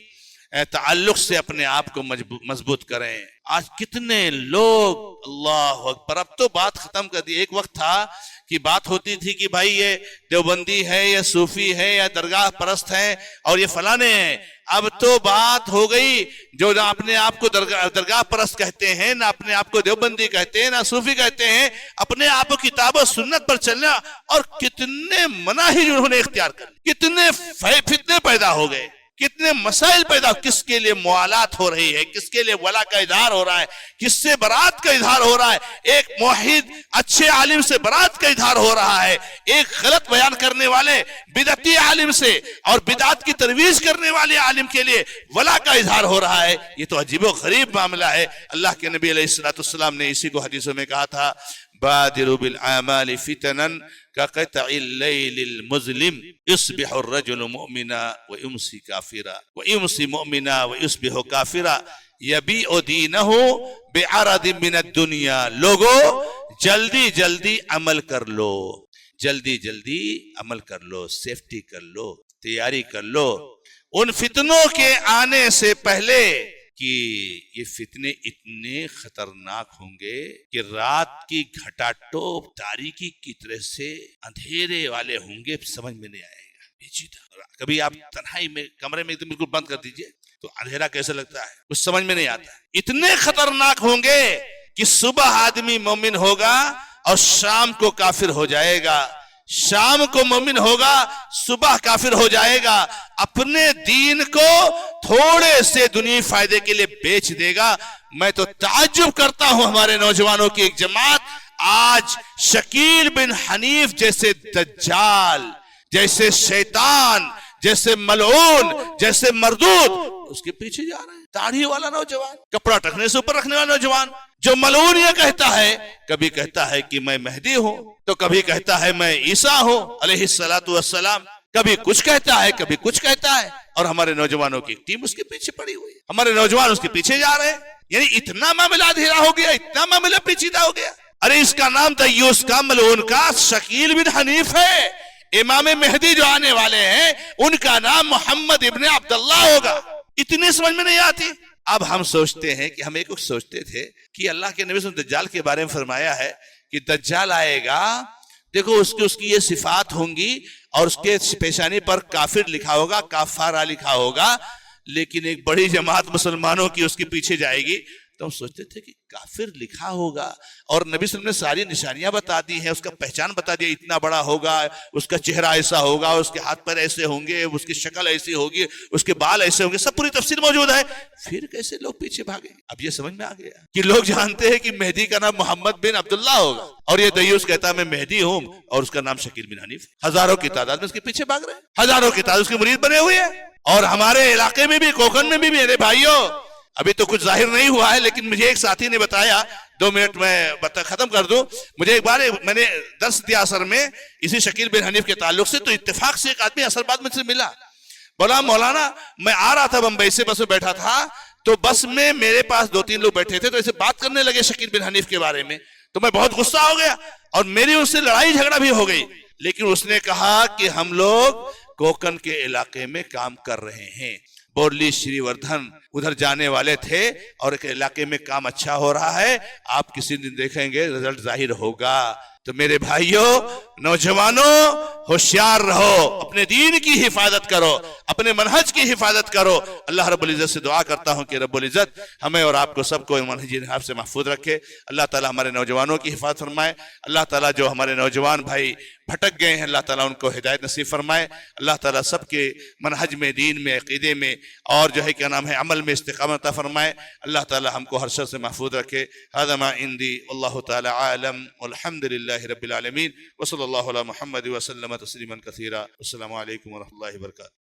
تعلق سے اپنے آپ کو مضبوط کریں۔ آج کتنے لوگ اللہ اکبر، اب تو بات ختم کر دی۔ ایک وقت تھا کہ بات ہوتی تھی کہ بھائی یہ دیوبندی ہے یا صوفی ہے یا درگاہ پرست ہے اور یہ فلانے ہیں۔ اب تو بات ہو گئی جو نہ اپنے آپ کو درگاہ پرست کہتے ہیں، نہ اپنے آپ کو دیوبندی کہتے ہیں، نہ صوفی کہتے ہیں، اپنے آپ کو کتاب و سنت پر چلنا، اور کتنے مناہج انہوں نے اختیار کر، کتنے فتنے پیدا ہو گئے، کتنے مسائل پیدا، کس کے لیے موالات ہو رہی ہے، کس کے لیے ولا کا اظہار ہو رہا ہے، کس سے برات کا اظہار ہو رہا ہے، ایک موحد اچھے عالم سے برات کا اظہار ہو رہا ہے، ایک غلط بیان کرنے والے بدعتی عالم سے اور بدعت کی ترویج کرنے والے عالم کے لیے ولا کا اظہار ہو رہا ہے۔ یہ تو عجیب و غریب معاملہ ہے۔ اللہ کے نبی علیہ السلام نے اسی کو حدیثوں میں کہا تھا، بادروا بالاعمال فتنا كقطع الليل المظلم يصبح الرجل مؤمنا ويمسي كافرا ويمسي مؤمنا ويصبح كافرا يبيع دينه بعرض من الدنيا۔ لوگو جلدی جلدی عمل کر لو، جلدی جلدی عمل کر لو، سیفٹی کر لو، تیاری کر لو ان فتنوں کے آنے سے پہلے کہ یہ فتنے اتنے خطرناک ہوں گے کہ رات کی گھٹا ٹوپ تاریکی کی طرح سے اندھیرے والے ہوں گے، سمجھ میں نہیں آئے گا پیچیدہ۔ کبھی آپ تنہائی میں کمرے میں بالکل بند کر دیجئے تو اندھیرا کیسے لگتا ہے، کچھ سمجھ میں نہیں آتا۔ اتنے خطرناک ہوں گے کہ صبح آدمی مومن ہوگا اور شام کو کافر ہو جائے گا، شام کو مومن ہوگا صبح کافر ہو جائے گا، اپنے دین کو تھوڑے سے دنیاوی فائدے کے لیے بیچ دے گا۔ میں تو تعجب کرتا ہوں ہمارے نوجوانوں کی ایک جماعت آج شکیل بن حنیف جیسے دجال، جیسے شیطان، جیسے ملعون، جیسے مردود، اس کے پیچھے جا رہے ہیں۔ داڑھی والا نوجوان، کپڑا ٹکنے سے اوپر رکھنے والا نوجوان، جو ملعون یہ کہتا ہے، کبھی کہتا ہے کہ میں مہدی ہوں، تو کبھی کہتا ہے میں عیسیٰ ہوں علیہ السلام، کبھی کچھ کہتا ہے، کبھی کچھ کہتا ہے، اور ہمارے نوجوانوں کی ٹیم اس کے پیچھے پڑی ہوئی ہے، ہمارے نوجوان اس کے پیچھے جا رہے ہیں۔ یعنی اتنا معاملہ دھیرا ہو گیا، اتنا معاملہ پیچیدہ ہو گیا۔ ارے اس کا نام دیوس کا، ملعون کا شکیل بن حنیف ہے۔ امام مہدی جو آنے والے ہیں ان کا نام محمد ابن عبداللہ ہوگا۔ اتنی سمجھ میں نہیں آتی۔ اب ہم سوچتے ہیں کہ ہم ایک وقت سوچتے تھے کہ اللہ کے نبی صلی اللہ علیہ وسلم دجال کے بارے میں فرمایا ہے کہ دجال آئے گا، دیکھو اس کی یہ صفات ہوں گی، اور اس کے پیشانی پر کافر لکھا ہوگا، کافارہ لکھا ہوگا، لیکن ایک بڑی جماعت مسلمانوں کی اس کے پیچھے جائے گی۔ تو ہم سوچتے تھے کہ کافر لکھا ہوگا، اور نبی صلی اللہ علیہ وسلم نے ساری نشانیاں بتا دی ہیں، اس کا پہچان بتا دیا، اتنا بڑا ہوگا، اس کا چہرہ ایسا ہوگا، اس کے ہاتھ پیر ایسے ہوں گے، اس کی شکل ایسی ہوگی، اس کے بال ایسے ہوں گے، سب پوری تفصیل موجود ہے۔ پھر کیسے لوگ پیچھے بھاگے؟ اب یہ سمجھ میں آ گیا کہ لوگ جانتے ہیں کہ مہدی کا نام محمد بن عبداللہ ہوگا، اور یہ دیوس کہتا ہے میں مہدی ہوں، اور اس کا نام شکیل بن حنیف۔ ہزاروں کی تعداد میں اس کے پیچھے بھاگ رہے ہیں، ہزاروں کی تعداد اس کے مرید بنے ہوئے ہیں۔ اور ہمارے علاقے میں بھی، کوکن میں بھی میرے بھائیوں، ابھی تو کچھ ظاہر نہیں ہوا ہے، لیکن مجھے ایک ساتھی نے بتایا، 2 منٹ میں ختم کر دوں، مجھے ایک بار میں نے درس دیا اثر میں اسی شکیل بن حنیف کے تعلق سے، تو اتفاق سے ایک آدمی اثر بعد مجھ سے ملا، بولا مولانا میں آ رہا تھا بمبئی سے، بس میں بیٹھا تھا، تو بس میں میرے پاس 2-3 لوگ بیٹھے تھے، تو ایسے بات کرنے لگے شکیل بن حنیف کے بارے میں، تو میں بہت غصہ ہو گیا، اور میری اس سے لڑائی جھگڑا بھی ہو گئی، لیکن اس نے کہا کہ ہم لوگ کوکن کے علاقے میں کام کر رہے ہیں، بورلی شری وردھن ادھر جانے والے تھے، اور ایک علاقے میں کام اچھا ہو رہا ہے، آپ کسی دن دیکھیں گے رزلٹ ظاہر ہوگا۔ تو میرے بھائیوں، نوجوانوں، ہوشیار رہو، اپنے دین کی حفاظت کرو، اپنے منہج کی حفاظت کرو۔ اللہ رب العزت سے دعا کرتا ہوں کہ رب العزت ہمیں اور آپ کو سب کو منہج انحراف سے محفوظ رکھے۔ اللہ تعالی ہمارے نوجوانوں کی حفاظت فرمائے۔ اللہ تعالی جو ہمارے نوجوان بھائی بھٹک گئے ہیں، اللہ تعالیٰ ان کو ہدایت نصیب فرمائے۔ اللہ تعالیٰ سب کے منہج میں، دین میں، عقیدے میں، اور جو ہے کیا نام ہے عمل میں استقامت عطا فرمائے۔ اللہ تعالیٰ ہم کو ہر شر سے محفوظ رکھے۔ ھذا ما عندی واللہ تعالی عالم والحمد للہ رب العالمین، وصلی اللہ علی محمد وسلم تسلیما کثیرا۔ السلام علیکم ورحمۃ اللہ وبرکاتہ۔